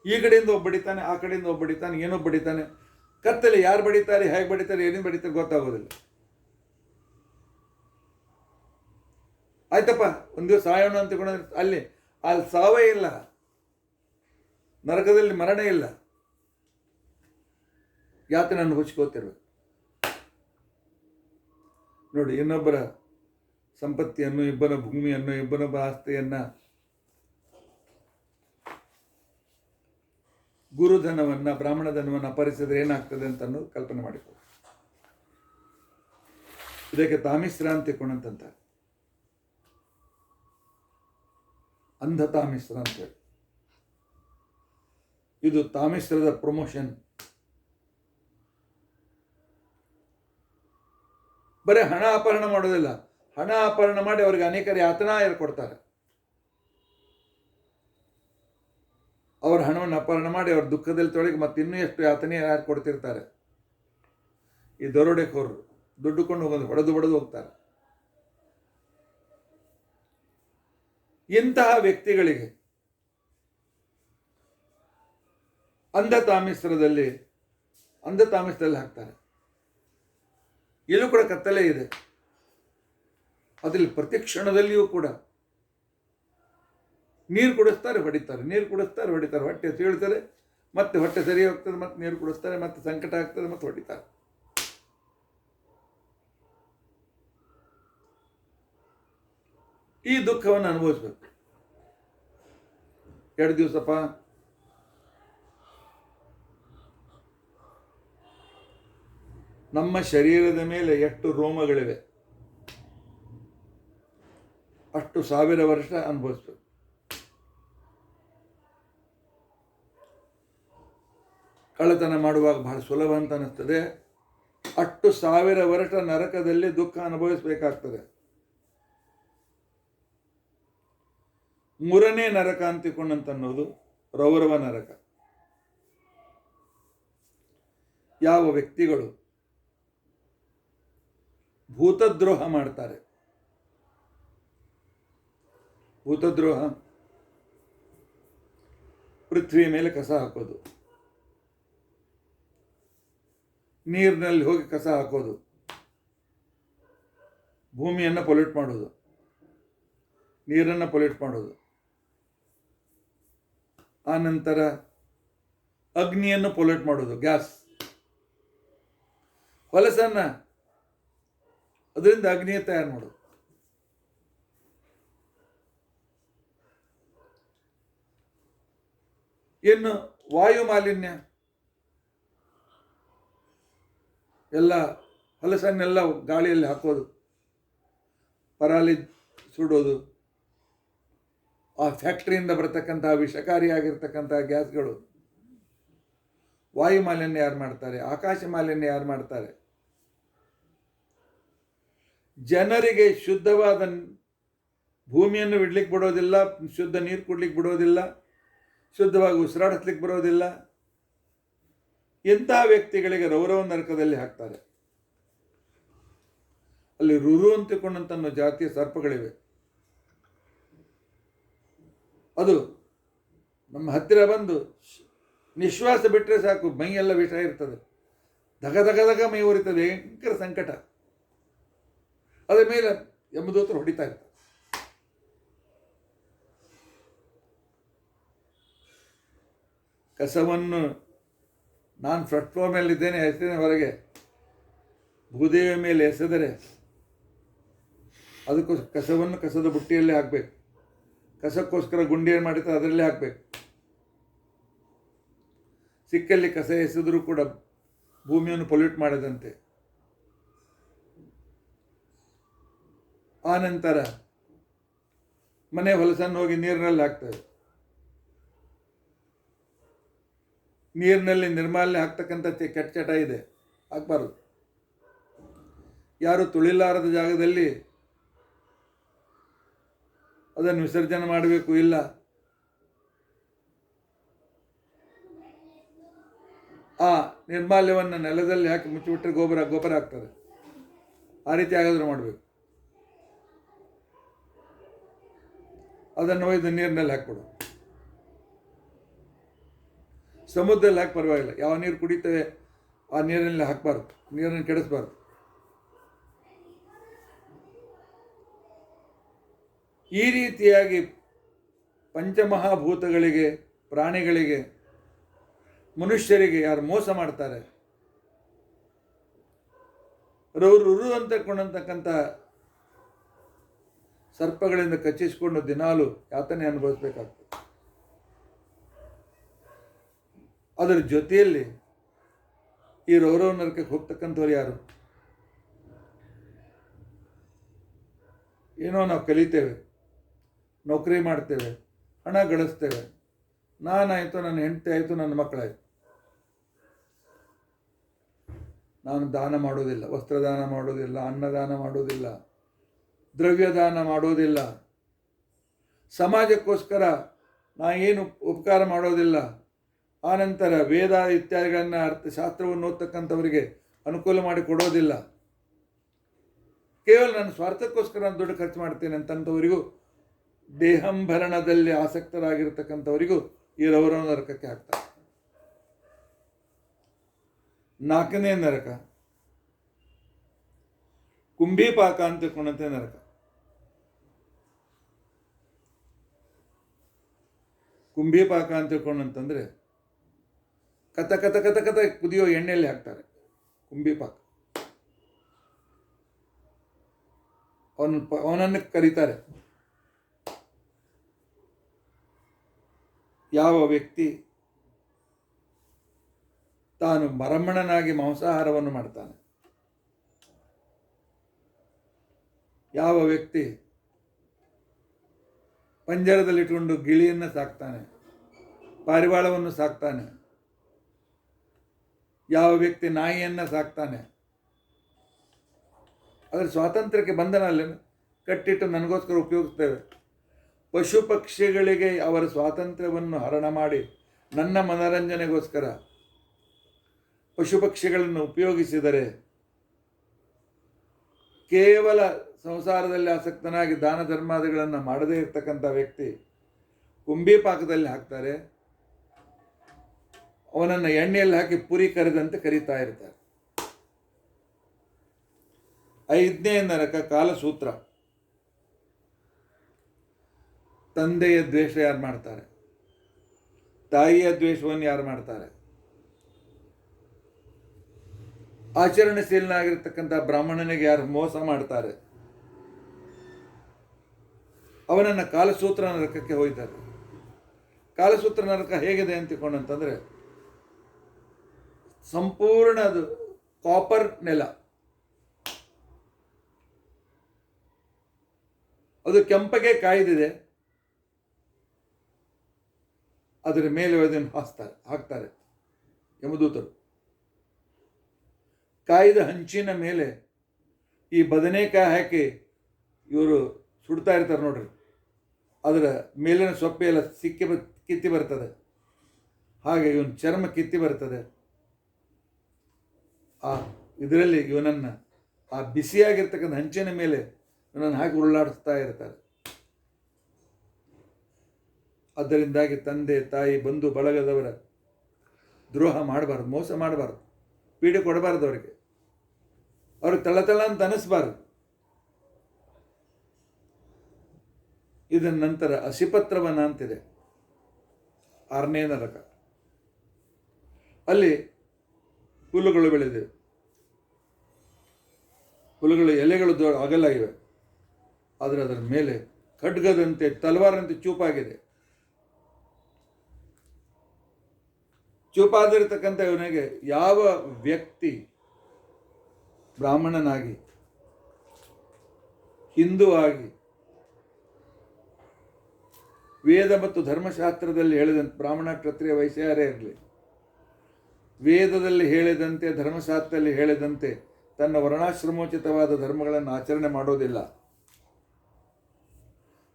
ಈ ಕಡೆಯಿಂದ ಒಬ್ಬ ಬಡಿತಾನೆ, ಆ ಕಡೆಯಿಂದ ಒಬ್ಬ ಬಡಿತಾನೆ, ಏನೋ ಬಡಿತಾನೆ. ಕತ್ತಲೆ ಯಾರು ಬಡಿತಾರೆ, ಹೇಗೆ ಬಡಿತಾರೆ, ಏನೇನು ಬಡಿತಾರೆ ಗೊತ್ತಾಗೋದಿಲ್ಲ. ಆಯ್ತಪ್ಪ, ಒಂದು ದಿವಸ ಸಾಯೋಣ ಅಂತ ಅಲ್ಲಿ ಸಾವೇ ಇಲ್ಲ, ನರಕದಲ್ಲಿ ಮರಣ ಇಲ್ಲ, ಯಾತನೆ ಅನುಭವಿಸ್ಕೋತಿರ್ಬೇಕು. ನೋಡಿ, ಇನ್ನೊಬ್ಬರ ಸಂಪತ್ತಿಯನ್ನು, ಇಬ್ಬರ ಭೂಮಿಯನ್ನು, ಇಬ್ಬರೊಬ್ಬರ ಆಸ್ತಿಯನ್ನು, ಗುರುಧನವನ್ನು, ಬ್ರಾಹ್ಮಣ ಧನವನ್ನು ಅಪಹರಿಸಿದ್ರೆ ಏನಾಗ್ತದೆ ಅಂತ ಅನ್ನೋದು ಕಲ್ಪನೆ ಮಾಡಿಕೊಳ್ಳಿ. ಇದಕ್ಕೆ ತಾಮಿಸ್ರ ಅಂತ ತಿಳ್ಕೊಂಡಂತಾರೆ, ಅಂಧ ತಾಮಿಸ್ರ ಅಂತೇಳಿ. ಇದು ತಾಮಿಸ್ರದ ಪ್ರಮೋಷನ್. ಬರೀ ಹಣ ಅಪಹರಣ ಮಾಡೋದಿಲ್ಲ, ಹಣ ಅಪಹರಣ ಮಾಡಿ ಅವರಿಗೆ ಅನೇಕರು ಯಾತನಾ ಕೊಡ್ತಾರೆ. ಅವರ ಹಣವನ್ನು ಅಪಹರಣ ಮಾಡಿ ಅವ್ರ ದುಃಖದಲ್ಲಿ ತೊಳಗಿ ಮತ್ತೆ ಇನ್ನೂ ಎಷ್ಟು ಯಾತನೆ ಯಾರು ಕೊಡ್ತಿರ್ತಾರೆ. ಈ ದರೋಡೆಕೋರರು ದುಡ್ಡುಕೊಂಡು ಹೋಗೋದು, ಹೊಡೆದು ಹೋಗ್ತಾರೆ. ಇಂತಹ ವ್ಯಕ್ತಿಗಳಿಗೆ ಅಂಧ ತಾಮಿಸ್ರದಲ್ಲಿ ಹಾಕ್ತಾರೆ. ಇಲ್ಲೂ ಕೂಡ ಕತ್ತಲೆ ಇದೆ. ಅದರಲ್ಲಿ ಪ್ರತಿ ಕ್ಷಣದಲ್ಲಿಯೂ ಕೂಡ ನೀರು ಕುಡಿಸ್ತಾರೆ, ಹೊಡಿತಾರೆ, ನೀರು ಕುಡಿಸ್ತಾರೆ, ಹೊಡಿತಾರೆ, ಹೊಟ್ಟೆ ಸೀಳ್ತಾರೆ, ಮತ್ತೆ ಹೊಟ್ಟೆ ಸರಿ ಹೋಗ್ತದೆ, ಮತ್ತೆ ನೀರು ಕುಡಿಸ್ತಾರೆ, ಮತ್ತೆ ಸಂಕಟ ಆಗ್ತದೆ, ಮತ್ತೆ ಹೊಡಿತಾರೆ. ಈ ದುಃಖವನ್ನು ಅನುಭವಿಸ್ಬೇಕು. 2 ದಿವಸಪ್ಪ, ನಮ್ಮ ಶರೀರದ ಮೇಲೆ ಎಷ್ಟು ರೋಮಗಳಿವೆ ಅಷ್ಟು 1000 ವರ್ಷ ಅನುಭವಿಸ್ಬೇಕು. ಕಳ್ಳತನ ಮಾಡುವಾಗ ಬಹಳ ಸುಲಭ ಅಂತ ಅನ್ನಿಸ್ತದೆ, ಅಷ್ಟು 1000 ವರ್ಷ ನರಕದಲ್ಲಿ ದುಃಖ ಅನುಭವಿಸಬೇಕಾಗ್ತದೆ. 3ನೇ ನರಕ ಅಂತಿಕೊಂಡಂತನ್ನೋದು ರೌರವ ನರಕ. ಯಾವ ವ್ಯಕ್ತಿಗಳು ಭೂತದ್ರೋಹ ಮಾಡ್ತಾರೆ, ಭೂತದ್ರೋಹ ಪೃಥ್ವಿಯ ಮೇಲೆ ಕಸ ಹಾಕೋದು, ನೀರಿನಲ್ಲಿ ಹೋಗಿ ಕಸ ಹಾಕೋದು, ಭೂಮಿಯನ್ನು ಪೊಲ್ಯೂಟ್ ಮಾಡೋದು, ನೀರನ್ನು ಪೊಲ್ಯೂಟ್ ಮಾಡೋದು, ಆನಂತರ ಅಗ್ನಿಯನ್ನು ಪೊಲ್ಯೂಟ್ ಮಾಡೋದು, ಗ್ಯಾಸ್, ಹೊಲಸನ್ನು ಅದರಿಂದ ಅಗ್ನಿಯ ತಯಾರು ಮಾಡೋದು. ಇನ್ನು ವಾಯು ಮಾಲಿನ್ಯ, ಎಲ್ಲ ಹೊಲಸನ್ನೆಲ್ಲ ಗಾಳಿಯಲ್ಲಿ ಹಾಕೋದು, ಪರಾಲಿ ಸುಡೋದು, ಆ ಫ್ಯಾಕ್ಟ್ರಿಯಿಂದ ಬರತಕ್ಕಂತಹ ವಿಷಕಾರಿಯಾಗಿರ್ತಕ್ಕಂಥ ಗ್ಯಾಸ್ಗಳು, ವಾಯು ಮಾಲಿನ್ಯ ಯಾರು ಮಾಡ್ತಾರೆ, ಆಕಾಶ ಮಾಲಿನ್ಯ ಯಾರು ಮಾಡ್ತಾರೆ? ಜನರಿಗೆ ಶುದ್ಧವಾದ ಭೂಮಿಯನ್ನು ಬಿಡ್ಲಿಕ್ಕೆ ಬಿಡೋದಿಲ್ಲ, ಶುದ್ಧ ನೀರು ಕುಡ್ಲಿಕ್ಕೆ ಬಿಡೋದಿಲ್ಲ, ಶುದ್ಧವಾಗಿ ಉಸಿರಾಡಿಸ್ಲಿಕ್ಕೆ ಬರೋದಿಲ್ಲ. ಇಂಥ ವ್ಯಕ್ತಿಗಳಿಗೆ ರೌರವ ನರಕದಲ್ಲಿ ಹಾಕ್ತಾರೆ. ಅಲ್ಲಿ ರುರು ಅಂತಿಕೊಂಡಂತ ಜಾತಿಯ ಸರ್ಪಗಳಿವೆ. ಅದು ನಮ್ಮ ಹತ್ತಿರ ಬಂದು ನಿಶ್ವಾಸ ಬಿಟ್ಟರೆ ಸಾಕು, ಮೈಯೆಲ್ಲ ವಿಷ ಇರ್ತದೆ, ಧಗ ಧಗ ಧಗ ಮೈ ಉರಿತದೆ, ಭಯಂಕರ ಸಂಕಟ. ಅದರ ಮೇಲೆ ಯಮದೂತರು ಹೊಡಿತಾ ಇರ್ತಾರೆ. ಕಸವನ್ನು ನಾನು ಫಸ್ಟ್ ಫ್ಲೋರ್ ಮೇಲಿದ್ದೇನೆ, ಹೆಸರಿನ ಹೊರಗೆ ಭೂದೇವಿಯ ಮೇಲೆ ಎಸೆದರೆ ಅದಕ್ಕೋಸ್ಕರ ಕಸವನ್ನು ಕಸದ ಬುಟ್ಟಿಯಲ್ಲಿ ಹಾಕಬೇಕು. ಕಸಕ್ಕೋಸ್ಕರ ಗುಂಡಿಯನ್ನು ಮಾಡಿದ್ರೆ ಅದರಲ್ಲೇ ಹಾಕಬೇಕು. ಸಿಕ್ಕಲ್ಲಿ ಕಸ ಎಸೆದರೂ ಕೂಡ ಭೂಮಿಯನ್ನು ಪೊಲ್ಯೂಟ್ ಮಾಡಿದಂತೆ. ಆ ನಂತರ ಮನೆ ಹೊಲಸನ್ನು ಹೋಗಿ ನೀರಿನಲ್ಲಿ ಹಾಕ್ತೇವೆ. ನೀರಿನಲ್ಲಿ ನಿರ್ಮಾಲ್ಯ ಹಾಕ್ತಕ್ಕಂಥ ಕೆಟ್ಟ ಚಟ ಇದೆ, ಹಾಕಬಾರ್ದು. ಯಾರು ತುಳಿಲಾರದ ಜಾಗದಲ್ಲಿ ಅದನ್ನು ವಿಸರ್ಜನೆ ಮಾಡಬೇಕು, ಇಲ್ಲ ಆ ನಿರ್ಮಾಲ್ಯವನ್ನು ನೆಲದಲ್ಲಿ ಹಾಕಿ ಮುಚ್ಚಿಬಿಟ್ರೆ ಗೊಬ್ಬರ ಆಗ್ತದೆ. ಆ ರೀತಿ ಆಗಾದರೂ ಮಾಡಬೇಕು. ಅದನ್ನು ಒಯ್ದು ನೀರಿನಲ್ಲಿ ಹಾಕ್ಬಿಡು. ಸಮುದ್ರದಲ್ಲಿ ಹಾಕಿ ಪರವಾಗಿಲ್ಲ, ಯಾವ ನೀರು ಕುಡಿತೇವೆ ಆ ನೀರಿನಲ್ಲಿ ಹಾಕಬಾರ್ದು, ನೀರನ್ನು ಕೆಡಿಸಬಾರ್ದು. ಈ ರೀತಿಯಾಗಿ ಪಂಚಮಹಾಭೂತಗಳಿಗೆ, ಪ್ರಾಣಿಗಳಿಗೆ, ಮನುಷ್ಯರಿಗೆ ಯಾರು ಮೋಸ ಮಾಡ್ತಾರೆ, ರುರು ಅಂತಕ್ಕಂಥ ಸರ್ಪಗಳಿಂದ ಕಚ್ಚಿಸಿಕೊಂಡು ದಿನಾಲು ಯಾತನೆ ಅನುಭವಿಸಬೇಕಾಗ್ತದೆ. ಅದರ ಜೊತೆಯಲ್ಲಿ ಈ ರೌರವ ನರಕಕ್ಕೆ ಹೋಗ್ತಕ್ಕಂಥವ್ರು ಯಾರು? ಏನೋ ನಾವು ಕಲಿತೇವೆ, ನೌಕರಿ ಮಾಡ್ತೇವೆ, ಹಣ ಗಳಿಸ್ತೇವೆ, ನಾನಾಯಿತು, ನನ್ನ ಹೆಂಡತಿ ಆಯಿತು, ನನ್ನ ಮಕ್ಕಳಾಯಿತು. ನಾನು ದಾನ ಮಾಡೋದಿಲ್ಲ, ವಸ್ತ್ರದಾನ ಮಾಡೋದಿಲ್ಲ, ಅನ್ನದಾನ ಮಾಡೋದಿಲ್ಲ, ದ್ರವ್ಯದಾನ ಮಾಡೋದಿಲ್ಲ, ಸಮಾಜಕ್ಕೋಸ್ಕರ ನಾ ಏನು ಉಪಕಾರ ಮಾಡೋದಿಲ್ಲ. ಆನಂತರ ವೇದ ಇತ್ಯಾದಿಗಳನ್ನು ಶಾಸ್ತ್ರವನ್ನು ಓದ್ತಕ್ಕಂಥವರಿಗೆ ಅನುಕೂಲ ಮಾಡಿ ಕೊಡೋದಿಲ್ಲ. ಕೇವಲ ನನ್ನ ಸ್ವಾರ್ಥಕ್ಕೋಸ್ಕರ ನಾನು ದುಡ್ಡು ಖರ್ಚು ಮಾಡ್ತೇನೆ ಅಂತಂಥವರಿಗೂ, ದೇಹಂಭರಣದಲ್ಲಿ ಆಸಕ್ತರಾಗಿರ್ತಕ್ಕಂಥವರಿಗೂ ಈ ರೌರವ ನರಕಕ್ಕೆ ಹಾಕ್ತಾರೆ. 4ನೇ ನರಕ ಕುಂಭೀಪಾಕ ಅಂತ ತಿಳ್ಕೊಂಡಂತೆ ನರಕ. ಕುಂಭೀಪಾಕ ಅಂತ ತಿಳ್ಕೊಂಡಂತಂದ್ರೆ ಕಥ ಕಥ ಕಥ ಕಥ ಕುದಿಯೋ ಎಣ್ಣೆಯಲ್ಲಿ ಹಾಕ್ತಾರೆ ಕುಂಭೀಪಾಕ. ಅವನನ್ನು ಕರೀತಾರೆ. ಯಾವ ವ್ಯಕ್ತಿ ತಾನು ಬ್ರಾಹ್ಮಣನಾಗಿ ಮಾಂಸಾಹಾರವನ್ನು ಮಾಡ್ತಾನೆ, ಯಾವ ವ್ಯಕ್ತಿ ಪಂಜರದಲ್ಲಿಟ್ಟುಕೊಂಡು ಗಿಳಿಯನ್ನು ಸಾಕ್ತಾನೆ, ಪಾರಿವಾಳವನ್ನು ಸಾಕ್ತಾನೆ, ಯಾವ ವ್ಯಕ್ತಿ ನಾಯಿಯನ್ನು ಸಾಕ್ತಾನೆ, ಅದರ ಸ್ವಾತಂತ್ರ್ಯಕ್ಕೆ ಬಂಧನ ಅಲ್ಲ, ಕಟ್ಟಿಟ್ಟು ನನಗೋಸ್ಕರ ಉಪಯೋಗಿಸ್ತೇವೆ. ಪಶು ಪಕ್ಷಿಗಳಿಗೆ ಅವರ ಸ್ವಾತಂತ್ರ್ಯವನ್ನು ಹರಣ ಮಾಡಿ ನನ್ನ ಮನರಂಜನೆಗೋಸ್ಕರ ಪಶು ಪಕ್ಷಿಗಳನ್ನು ಉಪಯೋಗಿಸಿದರೆ, ಕೇವಲ ಸಂಸಾರದಲ್ಲಿ ಆಸಕ್ತನಾಗಿ ದಾನ ಧರ್ಮಾದಿಗಳನ್ನು ಮಾಡದೇ ಇರತಕ್ಕಂಥ ವ್ಯಕ್ತಿ ಕುಂಭೀಪಾಕದಲ್ಲಿ ಹಾಕ್ತಾರೆ. ಅವನನ್ನು ಎಣ್ಣೆಯಲ್ಲಿ ಹಾಕಿ ಪುರಿ ಕರೆದಂತೆ ಕರೀತಾ ಇರ್ತಾರೆ. 5ನೇ ನರಕ ಕಾಲಸೂತ್ರ. ತಂದೆಯ ದ್ವೇಷ ಯಾರು ಮಾಡ್ತಾರೆ, ತಾಯಿಯ ದ್ವೇಷವನ್ನು ಯಾರು ಮಾಡ್ತಾರೆ, ಆಚರಣಶೀಲನಾಗಿರ್ತಕ್ಕಂಥ ಬ್ರಾಹ್ಮಣನಿಗೆ ಯಾರು ಮೋಸ ಮಾಡ್ತಾರೆ, ಅವನನ್ನು ಕಾಲಸೂತ್ರ ನರಕಕ್ಕೆ ಹೋಗ್ತಾರೆ. ಕಾಲಸೂತ್ರ ನರಕ ಹೇಗಿದೆ ಅಂತ ತಿಳ್ಕೊಂಡಂತಂದರೆ, ಸಂಪೂರ್ಣ ಅದು ಕಾಪರ್ ನೆಲ, ಅದು ಕೆಂಪಗೆ ಕಾಯ್ದಿದೆ. ಅದರ ಮೇಲೆ ಅದನ್ನು ಹಾಕ್ತಾರೆ ಯಮದೂತರು. ಕಾಯ್ದ ಹಂಚಿನ ಮೇಲೆ ಈ ಬದನೆಕಾಯಿ ಹಾಕಿ ಇವರು ಸುಡ್ತಾ ಇರ್ತಾರೆ ನೋಡ್ರಿ, ಅದರ ಮೇಲಿನ ಸೊಪ್ಪೆ ಎಲ್ಲ ಕಿತ್ತಿ ಬರ್ತದೆ. ಹಾಗೆ ಇವನ ಚರ್ಮ ಕಿತ್ತಿ ಬರ್ತದೆ. ಆ ಇದರಲ್ಲಿ ಇವನನ್ನು ಆ ಬಿಸಿಯಾಗಿರ್ತಕ್ಕಂಥ ಹಂಚಿನ ಮೇಲೆ ಇವನನ್ನು ಹಾಕಿ ಉರುಳಾಡಿಸ್ತಾ ಇರ್ತಾರೆ. ಅದರಿಂದಾಗಿ ತಂದೆ ತಾಯಿ ಬಂಧು ಬಳಗದವರ ದ್ರೋಹ ಮಾಡಬಾರ್ದು, ಮೋಸ ಮಾಡಬಾರ್ದು, ಪೀಡೆ ಕೊಡಬಾರ್ದು, ಅವರಿಗೆ ತಳತಳ ಅಂತ ಅನಿಸ್ಬಾರ್ದು. ಇದರ ನಂತರ ಅಸಿಪತ್ರವನ ಅಂತಿದೆ, 6ನೇ ನರಕ. ಅಲ್ಲಿ ಹುಲ್ಲುಗಳು ಬೆಳೆದಿವೆ, ಹುಲ್ಲುಗಳು ಎಲೆಗಳು ಅಗಲ ಇವೆ, ಆದರೆ ಅದರ ಮೇಲೆ ಖಡ್ಗದಂತೆ ತಲವಾರಂತೆ ಚೂಪಾಗಿದೆ. ಚೂಪಾದಿರತಕ್ಕಂಥ ಇವನಿಗೆ ಯಾವ ವ್ಯಕ್ತಿ ಬ್ರಾಹ್ಮಣನಾಗಿ, ಹಿಂದೂ ಆಗಿ, ವೇದ ಮತ್ತು ಧರ್ಮಶಾಸ್ತ್ರದಲ್ಲಿ ಹೇಳಿದಂತೆ, ಬ್ರಾಹ್ಮಣ ಕ್ಷತ್ರಿಯ ವೈಶ್ಯರೇ ಇರಲಿ, ವೇದದಲ್ಲಿ ಹೇಳಿದಂತೆ ಧರ್ಮಶಾಸ್ತ್ರದಲ್ಲಿ ಹೇಳಿದಂತೆ ತನ್ನ ವರ್ಣಾಶ್ರಮೋಚಿತವಾದ ಧರ್ಮಗಳನ್ನು ಆಚರಣೆ ಮಾಡೋದಿಲ್ಲ,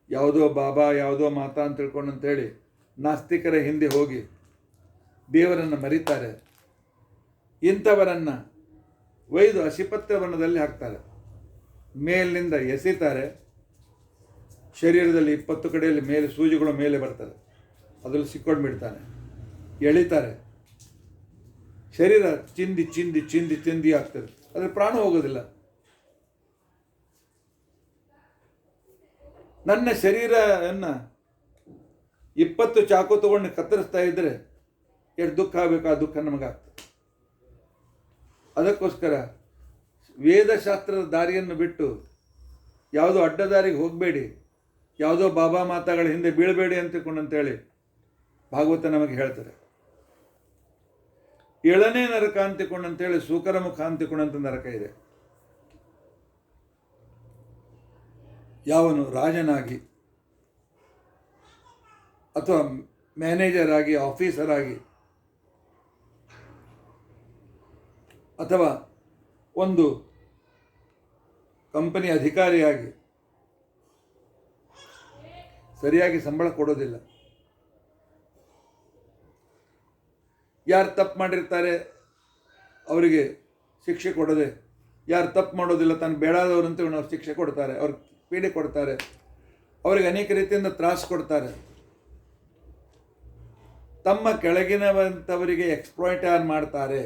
ಯಾವುದೋ ಬಾಬಾ ಯಾವುದೋ ಮಾತಾ ಅಂತ ತಿಳ್ಕೊಂಡಂತೇಳಿ ನಾಸ್ತಿಕರ ಹಿಂದೆ ಹೋಗಿ ದೇವರನ್ನು ಮರೀತಾರೆ. ಇಂಥವರನ್ನು ಒಯ್ದು ಅಸಿಪತ್ರವನದಲ್ಲಿ ಹಾಕ್ತಾರೆ, ಮೇಲಿನಿಂದ ಎಸಿತಾರೆ. ಶರೀರದಲ್ಲಿ 20 ಕಡೆಯಲ್ಲಿ ಮೇಲೆ ಸೂಜಿಗಳು ಮೇಲೆ ಬರ್ತದೆ, ಅದರಲ್ಲಿ ಸಿಕ್ಕೊಂಡು ಬಿಡ್ತಾನೆ, ಎಳಿತಾರೆ. ಶರೀರ ಚಿಂದಿ ಚಿಂದಿ ಚಿಂದಿ ಚಿಂದಿ ಆಗ್ತದೆ, ಅದ್ರ ಪ್ರಾಣ ಹೋಗೋದಿಲ್ಲ. ನನ್ನ ಶರೀರವನ್ನು 20 ಚಾಕು ತಗೊಂಡು ಕತ್ತರಿಸ್ತಾ ಇದ್ದರೆ ಎಷ್ಟು ದುಃಖ ಆಗಬೇಕು, ಆ ದುಃಖ ನಮಗಾಗ್ತದೆ. ಅದಕ್ಕೋಸ್ಕರ ವೇದಶಾಸ್ತ್ರದ ದಾರಿಯನ್ನು ಬಿಟ್ಟು ಯಾವುದೋ ಅಡ್ಡದಾರಿಗೆ ಹೋಗಬೇಡಿ, ಯಾವುದೋ ಬಾಬಾ ಮಾತಾಗಳ ಹಿಂದೆ ಬೀಳಬೇಡಿ ಅಂತೇಳಿ ಭಾಗವತ ನಮಗೆ ಹೇಳ್ತಾರೆ. 7ನೇ ನರಕ ಅಂತಿಕೊಂಡಂತೇಳಿ ಸೂಕರ ಮುಖ ಅಂತಿಕೊಂಡಂಥ ನರಕ ಇದೆ. ಯಾವನು ರಾಜನಾಗಿ ಅಥವಾ ಮ್ಯಾನೇಜರ್ ಆಗಿ, ಆಫೀಸರ್ ಆಗಿ, ಅಥವಾ ಒಂದು ಕಂಪನಿ ಅಧಿಕಾರಿಯಾಗಿ ಸರಿಯಾಗಿ ಸಂಬಳ ಕೊಡೋದಿಲ್ಲ, ಯಾರು ತಪ್ಪು ಮಾಡಿರ್ತಾರೆ ಅವರಿಗೆ ಶಿಕ್ಷೆ ಕೊಡದೆ, ಯಾರು ತಪ್ಪು ಮಾಡೋದಿಲ್ಲ ತಾನು ಬೇಡಾದವರಂತೆ ಅವ್ರು ಶಿಕ್ಷೆ ಕೊಡ್ತಾರೆ, ಅವ್ರಿಗೆ ಪೀಡೆ ಕೊಡ್ತಾರೆ, ಅವರಿಗೆ ಅನೇಕ ರೀತಿಯಿಂದ ತ್ರಾಸು ಕೊಡ್ತಾರೆ. ತಮ್ಮ ಕೆಳಗಿನವಂಥವರಿಗೆ ಎಕ್ಸ್ಪ್ಲಾಯ್ಟ್ ಯಾರು ಮಾಡ್ತಾರೆ,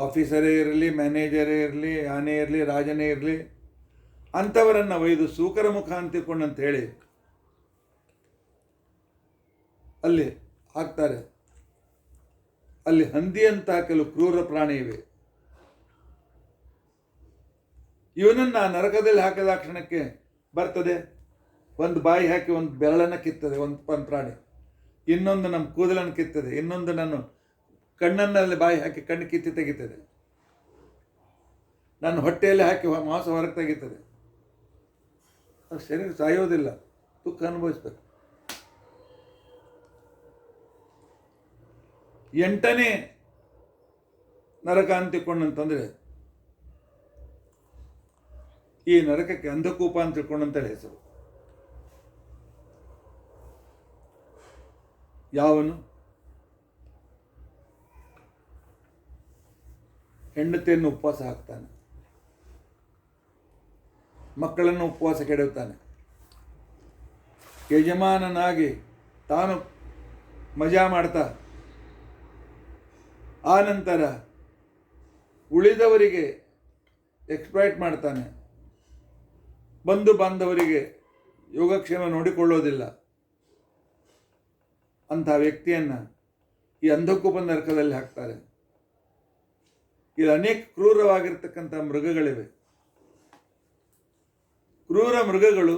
ಆಫೀಸರೇ ಇರಲಿ, ಮ್ಯಾನೇಜರೇ ಇರಲಿ, ಆನೆ ಇರಲಿ, ರಾಜನೇ ಇರಲಿ, ಅಂಥವರನ್ನು ಒಯ್ದು ಸೂಕರ ಮುಖ ಅಂತಿಕೊಂಡಂತ ಹೇಳಿ ಅಲ್ಲಿ ಹಾಕ್ತಾರೆ. ಅಲ್ಲಿ ಹಂದಿಯಂಥ ಕೆಲವು ಕ್ರೂರ ಪ್ರಾಣಿ ಇವೆ. ಇವನನ್ನು ನರಕದಲ್ಲಿ ಹಾಕಿದ ಕ್ಷಣಕ್ಕೆ ಬರ್ತದೆ, ಒಂದು ಬಾಯಿ ಹಾಕಿ ಒಂದು ಬೆರಳನ್ನು ಕಿತ್ತದೆ ಒಂದು ಪ್ರಾಣಿ, ಇನ್ನೊಂದು ನಮ್ಮ ಕೂದಲನ್ನು ಕಿತ್ತದೆ, ಇನ್ನೊಂದು ನಾನು ಕಣ್ಣನ್ನಲ್ಲಿ ಬಾಯಿ ಹಾಕಿ ಕಣ್ಣು ಕಿತ್ತಿ ತೆಗಿತದೆ, ನನ್ನ ಹೊಟ್ಟೆಯಲ್ಲಿ ಹಾಕಿ ಮಾಂಸ ಹೊರಗೆ ತೆಗಿತದೆ. ಶರೀರ ಸಾಯೋದಿಲ್ಲ, ದುಃಖ ಅನುಭವಿಸ್ಬೇಕು. 8ನೇ ನರಕ ಅಂತಿಕೊಂಡಂತಂದರೆ ಈ ನರಕಕ್ಕೆ ಅಂಧಕೂಪ ಅಂತ ತಿಳ್ಕೊಂಡಂತೇಳಿ ಹೆಸರು. ಯಾವನು ಹೆಂಡತಿಯನ್ನು ಉಪವಾಸ ಹಾಕ್ತಾನೆ, ಮಕ್ಕಳನ್ನು ಉಪವಾಸ ಕೆಡವುತ್ತಾನೆ, ಯಜಮಾನನಾಗಿ ತಾನು ಮಜಾ ಮಾಡ್ತಾ ಆ ನಂತರ ಉಳಿದವರಿಗೆ ಎಕ್ಸ್ಪ್ಲಾಯ್ಟ್ ಮಾಡ್ತಾನೆ, ಬಂಧು ಬಾಂಧವರಿಗೆ ಯೋಗಕ್ಷೇಮ ನೋಡಿಕೊಳ್ಳೋದಿಲ್ಲ, ಅಂಥ ವ್ಯಕ್ತಿಯನ್ನು ಈ ಅಂಧಕೂಪ ನರಕದಲ್ಲಿ ಹಾಕ್ತಾರೆ. ಇಲ್ಲಿ ಅನೇಕ ಕ್ರೂರವಾಗಿರ್ತಕ್ಕಂಥ ಮೃಗಗಳಿವೆ. ಕ್ರೂರ ಮೃಗಗಳು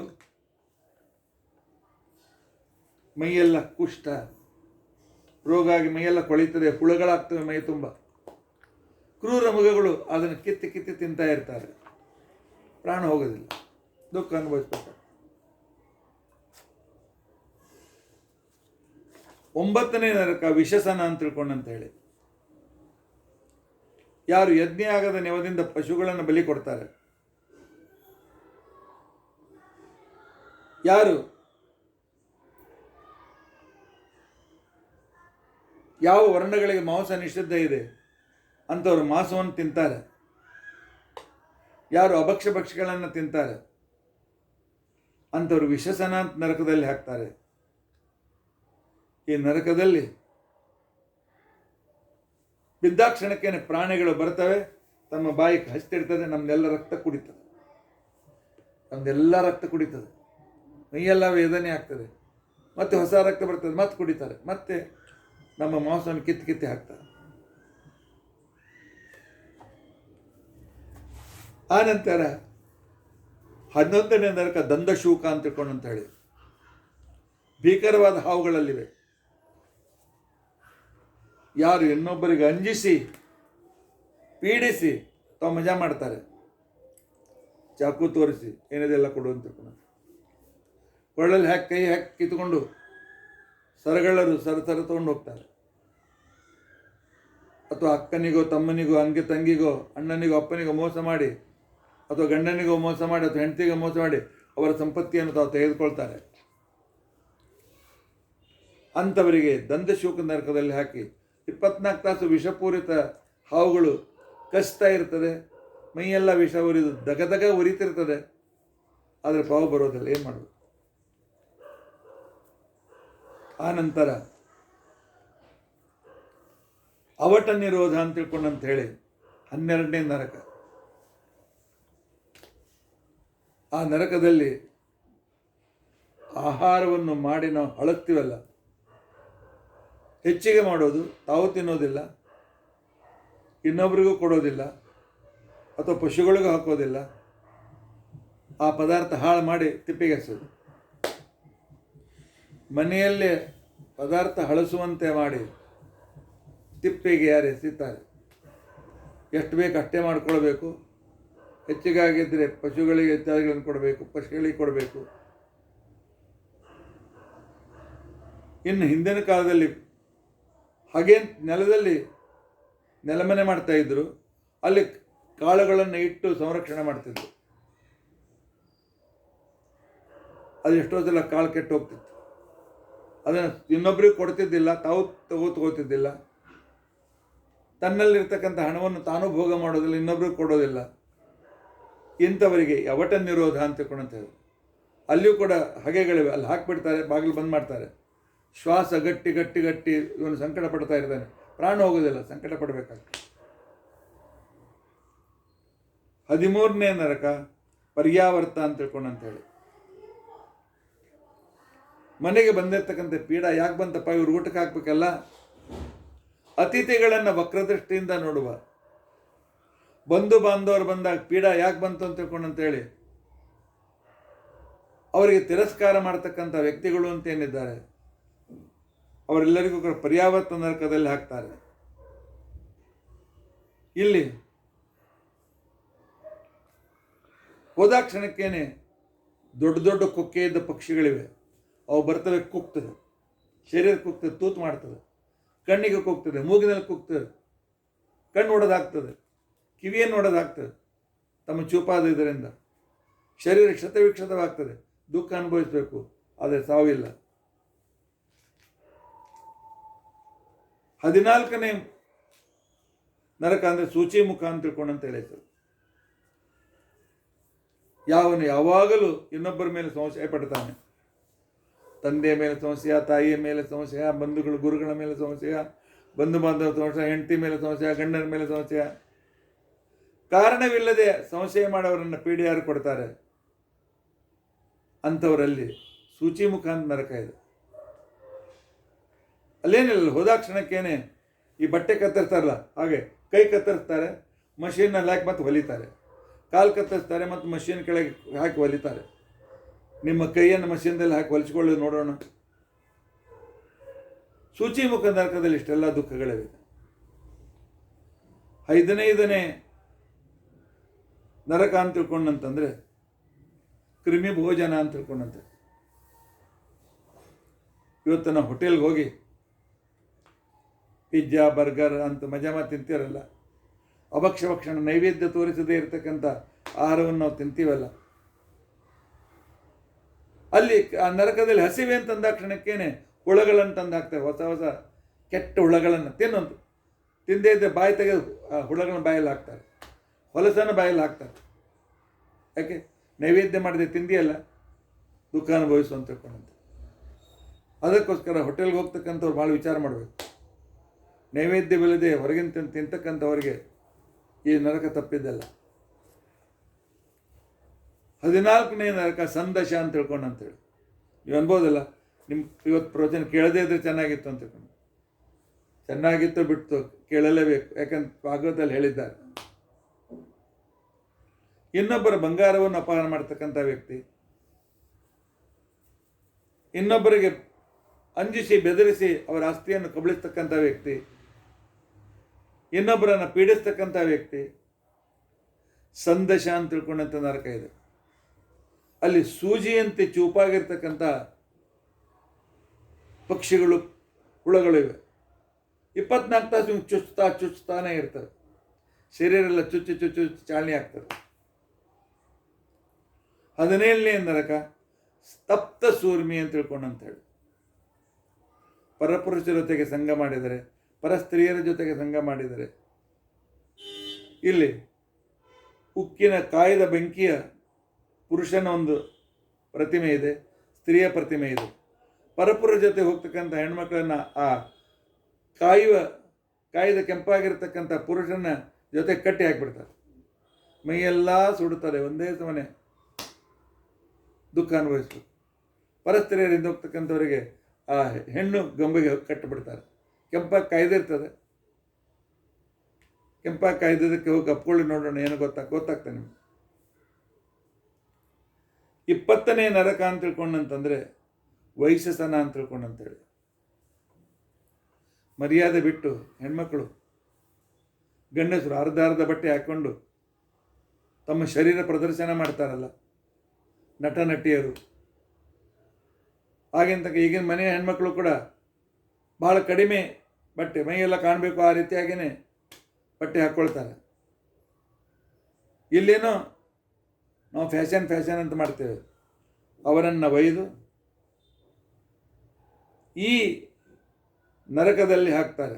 ಮೈಯೆಲ್ಲ ಕುಷ್ಠ ರೋಗ ಆಗಿ ಮೈಯೆಲ್ಲ ಕೊಳಿತದೆ, ಹುಳುಗಳಾಗ್ತವೆ ಮೈ ತುಂಬ. ಕ್ರೂರ ಮೃಗಗಳು ಅದನ್ನು ಕಿತ್ತಿ ಕಿತ್ತಿ ತಿಂತಾ ಇರ್ತಾರೆ, ಪ್ರಾಣ ಹೋಗೋದಿಲ್ಲ, ದುಃಖ ಅನುಭವಿಸ್ಬೇಕು. 9ನೇ ನರಕ ವಿಷಸನ ಅಂತ ತಿಳ್ಕೊಂಡಂತ ಹೇಳಿ. ಯಾರು ಯಜ್ಞ ಆಗದ ನೆವದಿಂದ ಪಶುಗಳನ್ನು ಬಲಿ ಕೊಡ್ತಾರೆ, ಯಾರು ಯಾವ ವರ್ಣಗಳಿಗೆ ಮಾಂಸ ನಿಷಿದ್ಧ ಇದೆ ಅಂಥವ್ರು ಮಾಂಸವನ್ನು ತಿಂತಾರೆ, ಯಾರು ಅಭಕ್ಷ್ಯ ಭಕ್ಷ್ಯಗಳನ್ನು ತಿಂತಾರೆ ಅಂಥವ್ರು ವಿಷಸನ ಅಂತ ನರಕದಲ್ಲಿ ಹಾಕ್ತಾರೆ. ಈ ನರಕದಲ್ಲಿ ಬಿದ್ದಾಕ್ಷಣಕ್ಕೇನೆ ಪ್ರಾಣಿಗಳು ಬರ್ತವೆ, ತಮ್ಮ ಬಾಯಿಗೆ ಹಚ್ತಿರ್ತದೆ, ನಮ್ದೆಲ್ಲ ರಕ್ತ ಕುಡಿತದೆ, ಮೈಯೆಲ್ಲ ವೇದನೆ ಆಗ್ತದೆ, ಮತ್ತೆ ಹೊಸ ರಕ್ತ ಬರ್ತದೆ, ಮತ್ತೆ ಕುಡಿತಾರೆ, ಮತ್ತೆ ನಮ್ಮ ಮಾಂಸವನ್ನು ಕಿತ್ತಿ ಹಾಕ್ತಾರೆ. ಆ ನಂತರ 11ನೇ ನರಕ ದಂದಶೂಕ ಅಂತ ತಿಳ್ಕೊಂಡು ಅಂತ ಹೇಳಿ ಭೀಕರವಾದ ಹಾವುಗಳಲ್ಲಿವೆ. ಯಾರು ಇನ್ನೊಬ್ಬರಿಗೆ ಅಂಜಿಸಿ ಪೀಡಿಸಿ ತಾವು ಮಜಾ ಮಾಡ್ತಾರೆ, ಚಾಕು ತೋರಿಸಿ ಏನಿದೆಲ್ಲ ಕೊಡು ಅಂತ ತಿಳ್ಕೊಂಡು ಕೊಳ್ಳಲ್ಲಿ ಕೈ ಹಾಕಿ ಕಿತ್ಕೊಂಡು ಸರಗಳರು ಸರ ತಗೊಂಡು ಹೋಗ್ತಾರೆ. ಅಥವಾ ಅಕ್ಕನಿಗೋ ತಮ್ಮನಿಗೋ ತಂಗಿಗೋ ಅಣ್ಣನಿಗೋ ಅಪ್ಪನಿಗೋ ಮೋಸ ಮಾಡಿ, ಅಥವಾ ಗಂಡನಿಗೋ ಮೋಸ ಮಾಡಿ, ಅಥವಾ ಹೆಂಡತಿಗೋ ಮೋಸ ಮಾಡಿ ಅವರ ಸಂಪತ್ತಿಯನ್ನು ತಾವು ತೆಗೆದುಕೊಳ್ತಾರೆ. ಅಂಥವರಿಗೆ ದಂದಶೂಕ ನರಕದಲ್ಲಿ ಹಾಕಿ 24 ತಾಸು ವಿಷಪೂರಿತ ಹಾವುಗಳು ಕಚ್ತಾ ಇರ್ತದೆ, ಮೈಯೆಲ್ಲ ವಿಷ ಉರಿದು ದಗದಗ ಉರಿತಿರ್ತದೆ, ಆದರೆ ಪಾವು ಬರೋದಿಲ್ಲ. ಏನು ಮಾಡೋದು? ಆ ನಂತರ ಅವಟ ನಿರೋಧ ಅಂತ ತಿಳ್ಕೊಂಡಂತ ಹೇಳಿ 12ನೇ ನರಕ. ಆ ನರಕದಲ್ಲಿ ಆಹಾರವನ್ನು ಮಾಡಿ ನಾವು ಹಳಕ್ತೀವಲ್ಲ, ಹೆಚ್ಚಿಗೆ ಮಾಡೋದು, ತಾವು ತಿನ್ನೋದಿಲ್ಲ, ಇನ್ನೊಬ್ರಿಗೂ ಕೊಡೋದಿಲ್ಲ, ಅಥವಾ ಪಶುಗಳಿಗೂ ಹಾಕೋದಿಲ್ಲ, ಆ ಪದಾರ್ಥ ಹಾಳು ಮಾಡಿ ತಿಪ್ಪಿಗೆಸೋದು. ಮನೆಯಲ್ಲೇ ಪದಾರ್ಥ ಹಳಸುವಂತೆ ಮಾಡಿ ತಿಪ್ಪಿಗೆ ಯಾರು ಎಸಿತಾರೆ, ಎಷ್ಟು ಬೇಕು ಅಷ್ಟೇ ಮಾಡಿಕೊಳ್ಬೇಕು, ಹೆಚ್ಚಿಗಾಗಿದ್ದರೆ ಪಶುಗಳಿಗೆ ಇತ್ಯಾದಿಗಳನ್ನು ಕೊಡಬೇಕು, ಪಶುಗಳಿಗೆ ಕೊಡಬೇಕು. ಇನ್ನು ಹಿಂದಿನ ಕಾಲದಲ್ಲಿ ಹಾಗೆ ನೆಲದಲ್ಲಿ ನೆಲಮನೆ ಮಾಡ್ತಾಯಿದ್ರು, ಅಲ್ಲಿ ಕಾಳುಗಳನ್ನು ಇಟ್ಟು ಸಂರಕ್ಷಣೆ ಮಾಡ್ತಿದ್ರು. ಅದು ಎಷ್ಟೋ ಸಲ ಕಾಳು ಕೆಟ್ಟು ಹೋಗ್ತಿತ್ತು, ಅದನ್ನು ಇನ್ನೊಬ್ಬರಿಗೆ ಕೊಡ್ತಿದ್ದಿಲ್ಲ, ತಾವು ತಗೋತಿದ್ದಿಲ್ಲ, ತನ್ನಲ್ಲಿರ್ತಕ್ಕಂಥ ಹಣವನ್ನು ತಾನೂ ಭೋಗ ಮಾಡೋದಿಲ್ಲ, ಇನ್ನೊಬ್ರಿಗೆ ಕೊಡೋದಿಲ್ಲ. ಇಂಥವರಿಗೆ ಅವಟ ನಿರೋಧ ಅಂತ ತಿಳ್ಕೊಂಡಂಥದ್ದು. ಅಲ್ಲಿಯೂ ಕೂಡ ಹಗೆಗಳಿವೆ, ಅಲ್ಲಿ ಹಾಕಿಬಿಡ್ತಾರೆ, ಬಾಗಿಲು ಬಂದ್ ಮಾಡ್ತಾರೆ, ಶ್ವಾಸ ಗಟ್ಟಿ ಗಟ್ಟಿ ಗಟ್ಟಿ ಇವನು ಸಂಕಟ ಪಡ್ತಾ ಇರ್ತಾನೆ, ಪ್ರಾಣ ಹೋಗೋದಿಲ್ಲ, ಸಂಕಟ ಪಡಬೇಕಾಗ್ತದೆ. 13ನೇ ನರಕ ಪರ್ಯಾವರ್ತ ಅಂತ ತಿಳ್ಕೊಂಡಂತ ಹೇಳಿ. ಮನೆಗೆ ಬಂದಿರ್ತಕ್ಕಂಥ ಪೀಡ ಯಾಕೆ ಬಂತಪ್ಪ, ಇವ್ರು ಊಟಕ್ಕೆ ಹಾಕ್ಬೇಕಲ್ಲ, ಅತಿಥಿಗಳನ್ನು ವಕ್ರದೃಷ್ಟಿಯಿಂದ ನೋಡುವ, ಬಂಧು ಬಾಂಧವರು ಬಂದಾಗ ಪೀಡ ಯಾಕೆ ಬಂತು ಅಂತ ತಿಳ್ಕೊಂಡಂತೇಳಿ ಅವರಿಗೆ ತಿರಸ್ಕಾರ ಮಾಡ್ತಕ್ಕಂಥ ವ್ಯಕ್ತಿಗಳು ಅಂತೇನಿದ್ದಾರೆ ಅವರೆಲ್ಲರಿಗೂ ಕೂಡ ಪರ್ಯಾವರ್ತ ನರಕದಲ್ಲಿ ಹಾಕ್ತಾರೆ. ಇಲ್ಲಿ ಹೋದಾಕ್ಷಣಕ್ಕೇನೆ ದೊಡ್ಡ ದೊಡ್ಡ ಕೊಕ್ಕೆ ಇದ್ದ ಪಕ್ಷಿಗಳಿವೆ, ಅವು ಬರ್ತವೆ, ಕುಗ್ತದೆ, ಶರೀರ ಕುಗ್ತದೆ, ತೂತು ಮಾಡ್ತದೆ, ಕಣ್ಣಿಗೆ ಕುಗ್ತದೆ, ಮೂಗಿನಲ್ಲಿ ಕುಗ್ತದೆ, ಕಣ್ಣು ಹೊಡೆದಾಗ್ತದೆ, ಕಿವಿಯನ್ನು ಹೊಡೆದಾಗ್ತದೆ, ತಮ್ಮ ಚೂಪಾದ ಇದರಿಂದ ಶರೀರ ಕ್ಷತವಿಕ್ಷತವಾಗ್ತದೆ, ದುಃಖ ಅನುಭವಿಸಬೇಕು, ಆದರೆ ಸಾವಿಲ್ಲ. 14ನೇ ನರಕ ಅಂದರೆ ಸೂಚಿ ಮುಖ ಅಂತ ತಿಳ್ಕೊಂಡಂತ ಹೇಳಿದ್ರು. ಯಾವನು ಯಾವಾಗಲೂ ಇನ್ನೊಬ್ಬರ ಮೇಲೆ ಸಂಶಯ ಪಡ್ತಾನೆ, ತಂದೆಯ ಮೇಲೆ ಸಂಶಯ, ತಾಯಿಯ ಮೇಲೆ ಸಂಶಯ, ಬಂಧುಗಳು ಗುರುಗಳ ಮೇಲೆ ಸಂಶಯ, ಬಂಧು ಬಾಂಧವ ಸಂಶಯ, ಹೆಂಡತಿ ಮೇಲೆ ಸಂಶಯ, ಗಂಡನ ಮೇಲೆ ಸಂಶಯ, ಕಾರಣವಿಲ್ಲದೆ ಸಂಶಯ ಮಾಡೋರನ್ನು ಪೀಡಿಯಾರು ಕೊಡ್ತಾರೆ. ಅಂಥವರಲ್ಲಿ ಸೂಚಿಮುಖ ಅಂತ ನರಕ ಇದೆ. ಅಲ್ಲೇನಿಲ್ಲ, ಹೋದಾಕ್ಷಣಕ್ಕೇನೆ ಈ ಬಟ್ಟೆ ಕತ್ತರಿಸ್ತಾರಲ್ಲ ಹಾಗೆ ಕೈ ಕತ್ತರಿಸ್ತಾರೆ, ಮಷೀನಲ್ಲಿ ಹಾಕಿ ಮತ್ತೆ ಹೊಲಿತಾರೆ, ಕಾಲು ಕತ್ತರಿಸ್ತಾರೆ ಮತ್ತು ಮಷೀನ್ ಕೆಳಗೆ ಹಾಕಿ ಹೊಲಿತಾರೆ. ನಿಮ್ಮ ಕೈಯನ್ನು ಮಷೀನ್ದಲ್ಲಿ ಹಾಕಿ ಹೊಲಿಸ್ಕೊಳ್ಳೋದು ನೋಡೋಣ. ಸೂಚಿಮುಖ ನರಕದಲ್ಲಿ ಇಷ್ಟೆಲ್ಲ ದುಃಖಗಳಿವೆ. 15ನೇ ನರಕ ಅಂತ ತಿಳ್ಕೊಂಡಂತಂದರೆ ಕ್ರಿಮಿ ಭೋಜನ ಅಂತ ತಿಳ್ಕೊಂಡಂತೆ. ಇವತ್ತು ನಾವು ಹೋಟೆಲ್ಗೆ ಹೋಗಿ ಪಿಜ್ಜಾ ಬರ್ಗರ್ ಅಂತ ಮಜಾ ತಿಂತೀರಲ್ಲ, ಅಭಕ್ಷ್ಯ ಭಕ್ಷಣ ನೈವೇದ್ಯ ತೋರಿಸದೇ ಇರತಕ್ಕಂಥ ಆಹಾರವನ್ನು ನಾವು ತಿಂತೀವಲ್ಲ, ಅಲ್ಲಿ ಆ ನರಕದಲ್ಲಿ ಹಸಿವೆ ಅಂತಂದಾಕ್ಷಣಕ್ಕೇನೆ ಹುಳಗಳನ್ನು ತಂದಾಕ್ತಾರೆ. ಹೊಸ ಹೊಸ ಕೆಟ್ಟ ಹುಳಗಳನ್ನು ತಿನ್ನೊಂದು ತಿಂದೇ ಇದ್ದರೆ ಬಾಯಿ ತೆಗೆದು ಆ ಹುಳಗಳನ್ನ ಬಾಯಲ್ಲಿ ಹಾಕ್ತಾರೆ, ಹೊಲಸನ್ನು ಬಾಯಲ್ಲಿ ಹಾಕ್ತಾರೆ. ಯಾಕೆ? ನೈವೇದ್ಯ ಮಾಡಿದೆ ತಿಂದಿಯಲ್ಲ, ದುಃಖ ಅನುಭವಿಸು ಅಂತ ತಿಳ್ಕೊಂಡಂತೆ. ಅದಕ್ಕೋಸ್ಕರ ಹೋಟೆಲ್ಗೆ ಹೋಗ್ತಕ್ಕಂಥವ್ರು ಭಾಳ ವಿಚಾರ ಮಾಡಬೇಕು. ನೈವೇದ್ಯವಿಲ್ಲದೆ ಹೊರಗಿನ ತಿಂತಕ್ಕಂಥವ್ರಿಗೆ ಈ ನರಕ ತಪ್ಪಿದ್ದಲ್ಲ. 14ನೇ ನರಕ ಸಂದಶ ಅಂತ ತಿಳ್ಕೊಂಡಂತೇಳಿ. ನೀವು ಅನ್ಬೋದಲ್ಲ, ನಿಮ್ಮ ಇವತ್ತು ಪ್ರವಚನ ಕೇಳದೇ ಇದ್ರೆ ಚೆನ್ನಾಗಿತ್ತು ಅಂತ ತಿಳ್ಕೊಂಡು. ಚೆನ್ನಾಗಿತ್ತು ಬಿಟ್ಟು ಕೇಳಲೇಬೇಕು, ಯಾಕಂತ ಭಾಗವತದಲ್ಲಿ ಹೇಳಿದ್ದಾರೆ. ಇನ್ನೊಬ್ಬರ ಬಂಗಾರವನ್ನು ಅಪಹಾರ ಮಾಡ್ತಕ್ಕಂಥ ವ್ಯಕ್ತಿ, ಇನ್ನೊಬ್ಬರಿಗೆ ಅಂಜಿಸಿ ಬೆದರಿಸಿ ಅವರ ಆಸ್ತಿಯನ್ನು ಕಬಳಿಸ್ತಕ್ಕಂಥ ವ್ಯಕ್ತಿ, ಇನ್ನೊಬ್ಬರನ್ನು ಪೀಡಿಸ್ತಕ್ಕಂಥ ವ್ಯಕ್ತಿ, ಸಂದಶ ಅಂತ ತಿಳ್ಕೊಂಡಂಥ ನರಕ ಇದೆ. ಅಲ್ಲಿ ಸೂಜಿಯಂತೆ ಚೂಪಾಗಿರ್ತಕ್ಕಂಥ ಪಕ್ಷಿಗಳು, ಹುಳಗಳು ಇವೆ. 24 ತಾಸು ಚುಚ್ತಾನೇ ಇರ್ತವೆ. ಶರೀರ ಎಲ್ಲ ಚುಚ್ಚು ಚುಚ್ಚು ಚಾಲನೆ ಆಗ್ತದೆ. 17ನೇ ನರಕ ತಪ್ತ ಸೂರ್ಮಿ ಅಂತ ತಿಳ್ಕೊಂಡಂತೇಳಿ. ಪರಪುರುಷರ ಜೊತೆಗೆ ಸಂಘ ಮಾಡಿದರೆ, ಪರ ಸ್ತ್ರೀಯರ ಜೊತೆಗೆ ಸಂಘ ಮಾಡಿದರೆ, ಇಲ್ಲಿ ಉಕ್ಕಿನ ಕಾಯ್ದ ಬೆಂಕಿಯ ಪುರುಷನ ಒಂದು ಪ್ರತಿಮೆ ಇದೆ, ಸ್ತ್ರೀಯ ಪ್ರತಿಮೆ ಇದೆ. ಪರಪುರುಷರ ಜೊತೆ ಹೋಗ್ತಕ್ಕಂಥ ಹೆಣ್ಮಕ್ಳನ್ನು ಆ ಕಾಯ್ದ ಕೆಂಪಾಗಿರ್ತಕ್ಕಂಥ ಪುರುಷನ ಜೊತೆ ಕಟ್ಟಿ ಹಾಕಿಬಿಡ್ತಾರೆ. ಮೈಯೆಲ್ಲ ಸುಡುತ್ತಾರೆ, ಒಂದೇ ಸಮನೆ ದುಃಖ ಅನುಭವಿಸ್ಬೇಕು. ಪರಸ್ತ್ರೀಯರಿಂದ ಹೋಗ್ತಕ್ಕಂಥವರಿಗೆ ಆ ಹೆಣ್ಣು ಗೊಂಬೆಗೆ ಕಟ್ಟಿಬಿಡ್ತಾರೆ. ಕೆಂಪಾಗಿ ಕಾಯ್ದಿರ್ತದೆ, ಕೆಂಪಾಗಿ ಕಾಯ್ದದಕ್ಕೆ ಹೋಗಿ ಅಪ್ಕೊಳ್ಳಿ ನೋಡೋಣ ಏನು ಗೊತ್ತಾಗ್ತದೆ ನಿಮ್ಗೆ. 20ನೇ ನರಕ ಅಂತ ತಿಳ್ಕೊಂಡಂತಂದರೆ ವೈಶಸನ ಅಂತ ತಿಳ್ಕೊಂಡಂತೇಳಿ. ಮರ್ಯಾದೆ ಬಿಟ್ಟು ಹೆಣ್ಮಕ್ಳು, ಗಂಡಸರು ಅರ್ಧ ಬಟ್ಟೆ ಹಾಕ್ಕೊಂಡು ತಮ್ಮ ಶರೀರ ಪ್ರದರ್ಶನ ಮಾಡ್ತಾರಲ್ಲ ನಟ ನಟಿಯರು, ಆಗಿನ ಈಗಿನ ಮನೆಯ ಹೆಣ್ಮಕ್ಳು ಕೂಡ ಭಾಳ ಕಡಿಮೆ ಬಟ್ಟೆ, ಮೈಯೆಲ್ಲ ಕಾಣಬೇಕು ಆ ರೀತಿಯಾಗಿಯೇ ಬಟ್ಟೆ ಹಾಕ್ಕೊಳ್ತಾರೆ. ಇಲ್ಲೇನೋ ನಾವು ಫ್ಯಾಷನ್ ಅಂತ ಮಾಡ್ತೇವೆ. ಅವರನ್ನು ಒಯ್ದು ಈ ನರಕದಲ್ಲಿ ಹಾಕ್ತಾರೆ.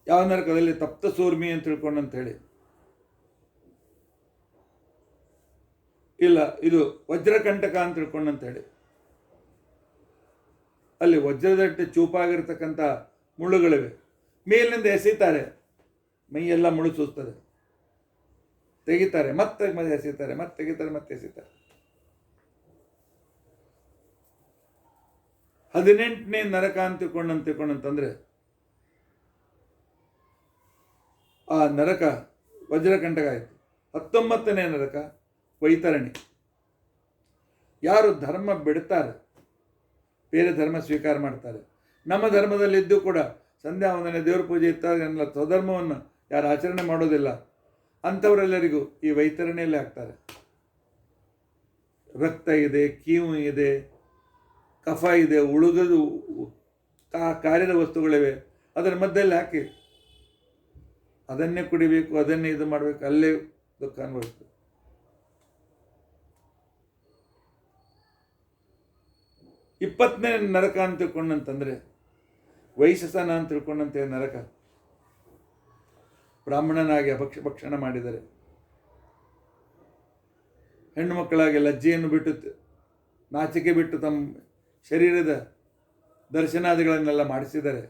ಯಾವ ನರಕದಲ್ಲಿ? ತಪ್ತ ಸೂರ್ಮಿ ಅಂತ ತಿಳ್ಕೊಂಡಂತೇಳಿ. ಇಲ್ಲ, ಇದು ವಜ್ರಕಂಟಕ ಅಂತ ತಿಳ್ಕೊಂಡಂತೇಳಿ. ಅಲ್ಲಿ ವಜ್ರದಟ್ಟೆ ಚೂಪಾಗಿರ್ತಕ್ಕಂಥ ಮುಳ್ಳುಗಳಿವೆ. ಮೇಲಿನಿಂದ ಎಸೀತಾರೆ, ಮೈಯೆಲ್ಲ ಮುಳ್ಳು ಸೂಸ್ತದೆ, ತೆಗಿತಾರೆ, ಮತ್ತೆ ಎಸೀತಾರೆ, ಮತ್ತೆ ತೆಗಿತಾರೆ, ಮತ್ತೆ ಎಸೀತಾರೆ. 18ನೇ ನರಕ ಅಂತ ತಿಳ್ಕೊಂಡಂತಂದ್ರೆ ಆ ನರಕ ವಜ್ರಕಂಟಕ ಆಯಿತು. 19ನೇ ನರಕ ವೈತರಣಿ. ಯಾರು ಧರ್ಮ ಬಿಡ್ತಾರೆ, ಬೇರೆ ಧರ್ಮ ಸ್ವೀಕಾರ ಮಾಡ್ತಾರೆ, ನಮ್ಮ ಧರ್ಮದಲ್ಲಿದ್ದು ಕೂಡ ಸಂಧ್ಯಾ ವಂದನೆ, ದೇವ್ರ ಪೂಜೆ ಇತ್ಯಾದಿಲ್ಲ ಸ್ವಧರ್ಮವನ್ನು ಯಾರು ಆಚರಣೆ ಮಾಡೋದಿಲ್ಲ, ಅಂಥವರೆಲ್ಲರಿಗೂ ಈ ವೈತರಣಿಯಲ್ಲಿ ಹಾಕ್ತಾರೆ. ರಕ್ತ ಇದೆ, ಕೀವು ಇದೆ, ಕಫ ಇದೆ, ಉಳುಗದು ಕಾರ್ಯದ ವಸ್ತುಗಳಿವೆ, ಅದರ ಮಧ್ಯದಲ್ಲಿ ಹಾಕಿ ಅದನ್ನೇ ಕುಡಿಬೇಕು, ಅದನ್ನೇ ಇದು ಮಾಡಬೇಕು, ಅಲ್ಲೇ ದುಃಖ ಅನುಭವಿಸ್ಬೇಕು. 20ನೇ ನರಕ ಅಂತ ತಿಳ್ಕೊಂಡಂತಂದರೆ ವೈಶಸನ ಅಂತ ತಿಳ್ಕೊಂಡಂತೆ ನರಕ. ಬ್ರಾಹ್ಮಣನಾಗಿ ಭಕ್ಷಣ ಮಾಡಿದರೆ, ಹೆಣ್ಣು ಮಕ್ಕಳಾಗಿ ಲಜ್ಜೆಯನ್ನು ಬಿಟ್ಟು, ನಾಚಿಕೆ ಬಿಟ್ಟು ತಮ್ಮ ಶರೀರದ ದರ್ಶನಾದಿಗಳನ್ನೆಲ್ಲ ಮಾಡಿಸಿದರೆ,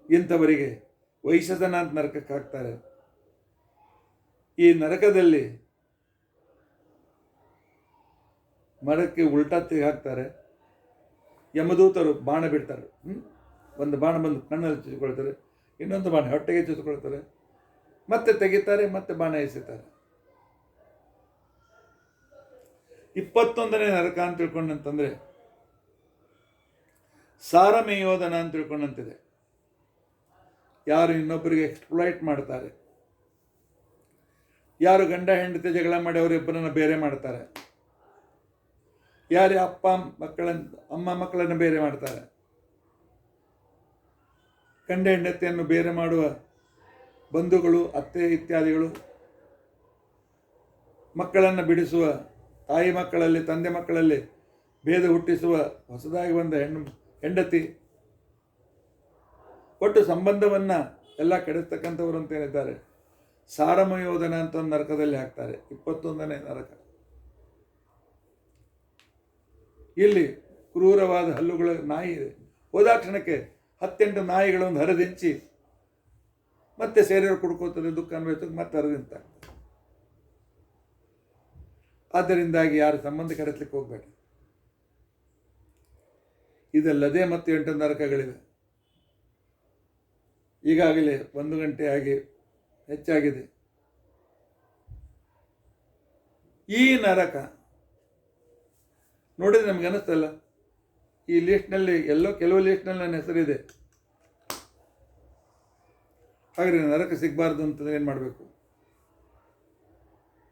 ಇಂಥವರಿಗೆ ವೈಶಸನ ಅಂತ ನರಕಕ್ಕೆ ಹಾಕ್ತಾರೆ. ಈ ನರಕದಲ್ಲಿ ಮರಕ್ಕೆ ಉಲ್ಟಾ ಹಾಕ್ತಾರೆ. ಯಮದೂತರು ಬಾಣ ಬಿಡ್ತಾರೆ. ಒಂದು ಬಾಣ ಬಂದು ಕಣ್ಣಲ್ಲಿ ಚುಚ್ಚಿಕೊಳ್ತಾರೆ, ಇನ್ನೊಂದು ಬಾಣ ಹೊಟ್ಟೆಗೆ ಚುಚ್ಚಿಕೊಳ್ತಾರೆ, ಮತ್ತೆ ತೆಗಿತಾರೆ, ಮತ್ತೆ ಬಾಣ ಎಸೆತಾರೆ. 21ನೇ ನರಕ ಅಂತ ತಿಳ್ಕೊಂಡಂತಂದರೆ ಸಾರಮೇಯೋದನ ಅಂತ ತಿಳ್ಕೊಂಡಂತಿದೆ. ಯಾರು ಇನ್ನೊಬ್ಬರಿಗೆ ಎಕ್ಸ್ಪ್ಲಾಯ್ಟ್ ಮಾಡ್ತಾರೆ, ಯಾರು ಗಂಡ ಹೆಂಡತಿ ಜಗಳ ಮಾಡಿ ಅವರಿಬ್ಬರನ್ನು ಬೇರೆ ಮಾಡ್ತಾರೆ, ಯಾರು ಅಮ್ಮ ಮಕ್ಕಳನ್ನು ಬೇರೆ ಮಾಡ್ತಾರೆ, ಗಂಡ ಹೆಂಡತಿಯನ್ನು ಬೇರೆ ಮಾಡುವ ಬಂಧುಗಳು, ಅತ್ತೆ ಇತ್ಯಾದಿಗಳು, ಮಕ್ಕಳನ್ನು ಬಿಡಿಸುವ ತಾಯಿ ಮಕ್ಕಳಲ್ಲಿ ತಂದೆ ಮಕ್ಕಳಲ್ಲಿ ಭೇದ ಹುಟ್ಟಿಸುವ ಹೊಸದಾಗಿ ಬಂದ ಹೆಂಡತಿ, ಒಟ್ಟು ಸಂಬಂಧವನ್ನು ಎಲ್ಲ ಕೆಡಿಸ್ತಕ್ಕಂಥವ್ರು ಅಂತ ಏನಿದ್ದಾರೆ ಸಾರಮಯೋಧನ ಅಂತ ಒಂದು ನರಕದಲ್ಲಿ ಹಾಕ್ತಾರೆ. 21ನೇ ನರಕ. ಇಲ್ಲಿ ಕ್ರೂರವಾದ ಹಲ್ಲುಗಳ ನಾಯಿ ಇದೆ. ಹೋದಾಕ್ಷಣಕ್ಕೆ 10-8 ನಾಯಿಗಳೊಂದು ಹರಿದಿಂಚಿ ಮತ್ತೆ ಸೇರಿಯವರು ಕುಡ್ಕೋತದೆ, ದುಃಖ ಅನ್ವಯಿಸೋಕೆ ಮತ್ತೆ ಹರಿದಿಂತಾಗ್ತದೆ. ಆದ್ದರಿಂದಾಗಿ ಯಾರು ಸಂಬಂಧ ಕೆಡಿಸ್ಲಿಕ್ಕೆ ಹೋಗಬೇಡ. ಇದಲ್ಲದೆ ಮತ್ತು 8 ನರಕಗಳಿವೆ. ಈಗಾಗಲೇ 1 ಗಂಟೆ ಆಗಿ ಹೆಚ್ಚಾಗಿದೆ. ಈ ನರಕ ನೋಡಿದ್ರೆ ನಮ್ಗೆ ಅನಿಸ್ತಲ್ಲ, ಈ ಲಿಸ್ಟ್ನಲ್ಲಿ ಕೆಲವು ಲಿಸ್ಟ್ನಲ್ಲಿ ನನ್ನ ಹೆಸರಿದೆ. ಹಾಗಾದ್ರೆ ನರಕ ಸಿಗಬಾರ್ದು ಅಂತಂದ್ರೆ ಏನು ಮಾಡಬೇಕು?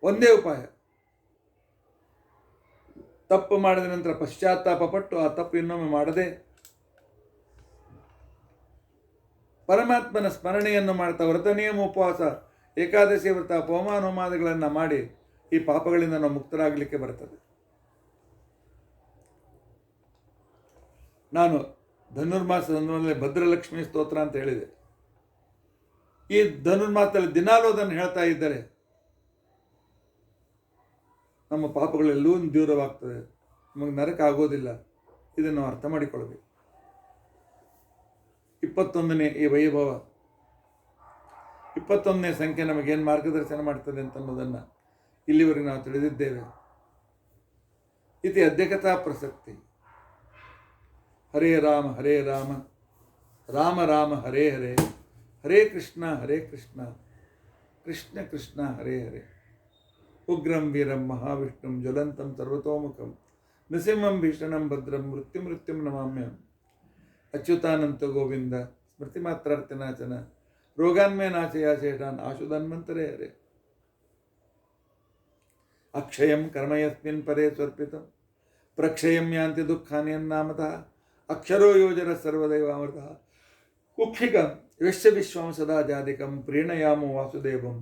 ಒಂದೇ ಉಪಾಯ, ತಪ್ಪು ಮಾಡಿದ ನಂತರ ಪಶ್ಚಾತ್ತಾಪ ಪಟ್ಟು ಆ ತಪ್ಪು ಇನ್ನೊಮ್ಮೆ ಮಾಡದೆ ಪರಮಾತ್ಮನ ಸ್ಮರಣೆಯನ್ನು ಮಾಡ್ತಾ ವ್ರತ ನಿಯಮ ಉಪವಾಸ ಏಕಾದಶಿ ವ್ರತ ಹೋಮಾನುಮಾದಿಗಳನ್ನು ಮಾಡಿ ಈ ಪಾಪಗಳಿಂದ ನಾವು ಮುಕ್ತರಾಗಲಿಕ್ಕೆ ಬರ್ತದೆ. ನಾನು ಧನುರ್ಮಾಸದಲ್ಲಿ ಭದ್ರಲಕ್ಷ್ಮಿ ಸ್ತೋತ್ರ ಅಂತ ಹೇಳಿದೆ. ಈ ಧನುರ್ಮಾಸದಲ್ಲಿ ದಿನಾಲೂ ಅದನ್ನು ಹೇಳ್ತಾ ಇದ್ದರೆ ನಮ್ಮ ಪಾಪಗಳೆಲ್ಲೂ ದೂರವಾಗ್ತದೆ, ನಮಗೆ ನರಕ ಆಗೋದಿಲ್ಲ. ಇದನ್ನು ನಾವು ಅರ್ಥ ಮಾಡಿಕೊಳ್ಬೇಕು. 21ನೇ ಈ ವೈಭವ, 21ನೇ ಸಂಖ್ಯೆ ನಮಗೇನು ಮಾರ್ಗದರ್ಶನ ಮಾಡ್ತದೆ ಅಂತ ಅನ್ನೋದನ್ನು ಇಲ್ಲಿವರೆಗೆ ನಾವು ತಿಳಿದಿದ್ದೇವೆ. ಇತಿ ಅಧ್ಯಕ್ಷತಾ ಪ್ರಸಕ್ತಿ. ಹರೇ ರಾಮ ರಾಮ ರಾಮ ಹರೇ ಹರೇ, ಹರೇ ಕೃಷ್ಣ ಕೃಷ್ಣ ಕೃಷ್ಣ ಹರೇ ಹರೇ. ಉಗ್ರಂ ವೀರಂ ಮಹಾವಿಷ್ಣುಂ ಜ್ವಲಂತಂ ಸರ್ವತೋಮುಖಂ ನೃಸಿಂಹಂ ಭೀಷಣಂ ಭದ್ರಂ ಮೃತ್ಯುಂ ನಮಾಮ್ಯಹಂ. ಅಚ್ಯುತಾನಂತ ಗೋವಿಂದ ಸ್ಮೃತಿ ಮಾತ್ರಾರ್ಥನಾಚನ ರೋಗಾನ್ಮೇ ನಾಶಯ ಶೇಷಾನ್ ಆಶುಧನ್ವಂತರೇ ಹರೇ. ಅಕ್ಷಯಂ ಕರ್ಮಯಸ್ಮಿನ್ ಪರೇ ಸ್ವರ್ಪಿತಂ ಪ್ರಕ್ಷಯಂ ಯಾಂತಿ ದುಃಖಾನಿ ಅನ್ನಾಮತಃ ಅಕ್ಷರೋ ಯೋಜನ ಸರ್ವದೈವಾಮೃತಃ ಕುಕ್ಷಿಕಂ ವಿಶ್ವಂ ಸದಾ ಜಾದಿಕಂ ಪ್ರೀಣಯಾಮೋ ವಾಸುದೇವಂ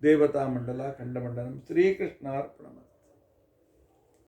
ದೇವತಾ ಮಂಡಲ ಖಂಡಮಂಡಲಂ. ಶ್ರೀಕೃಷ್ಣಾರ್ಪಣಮಸ್ತು.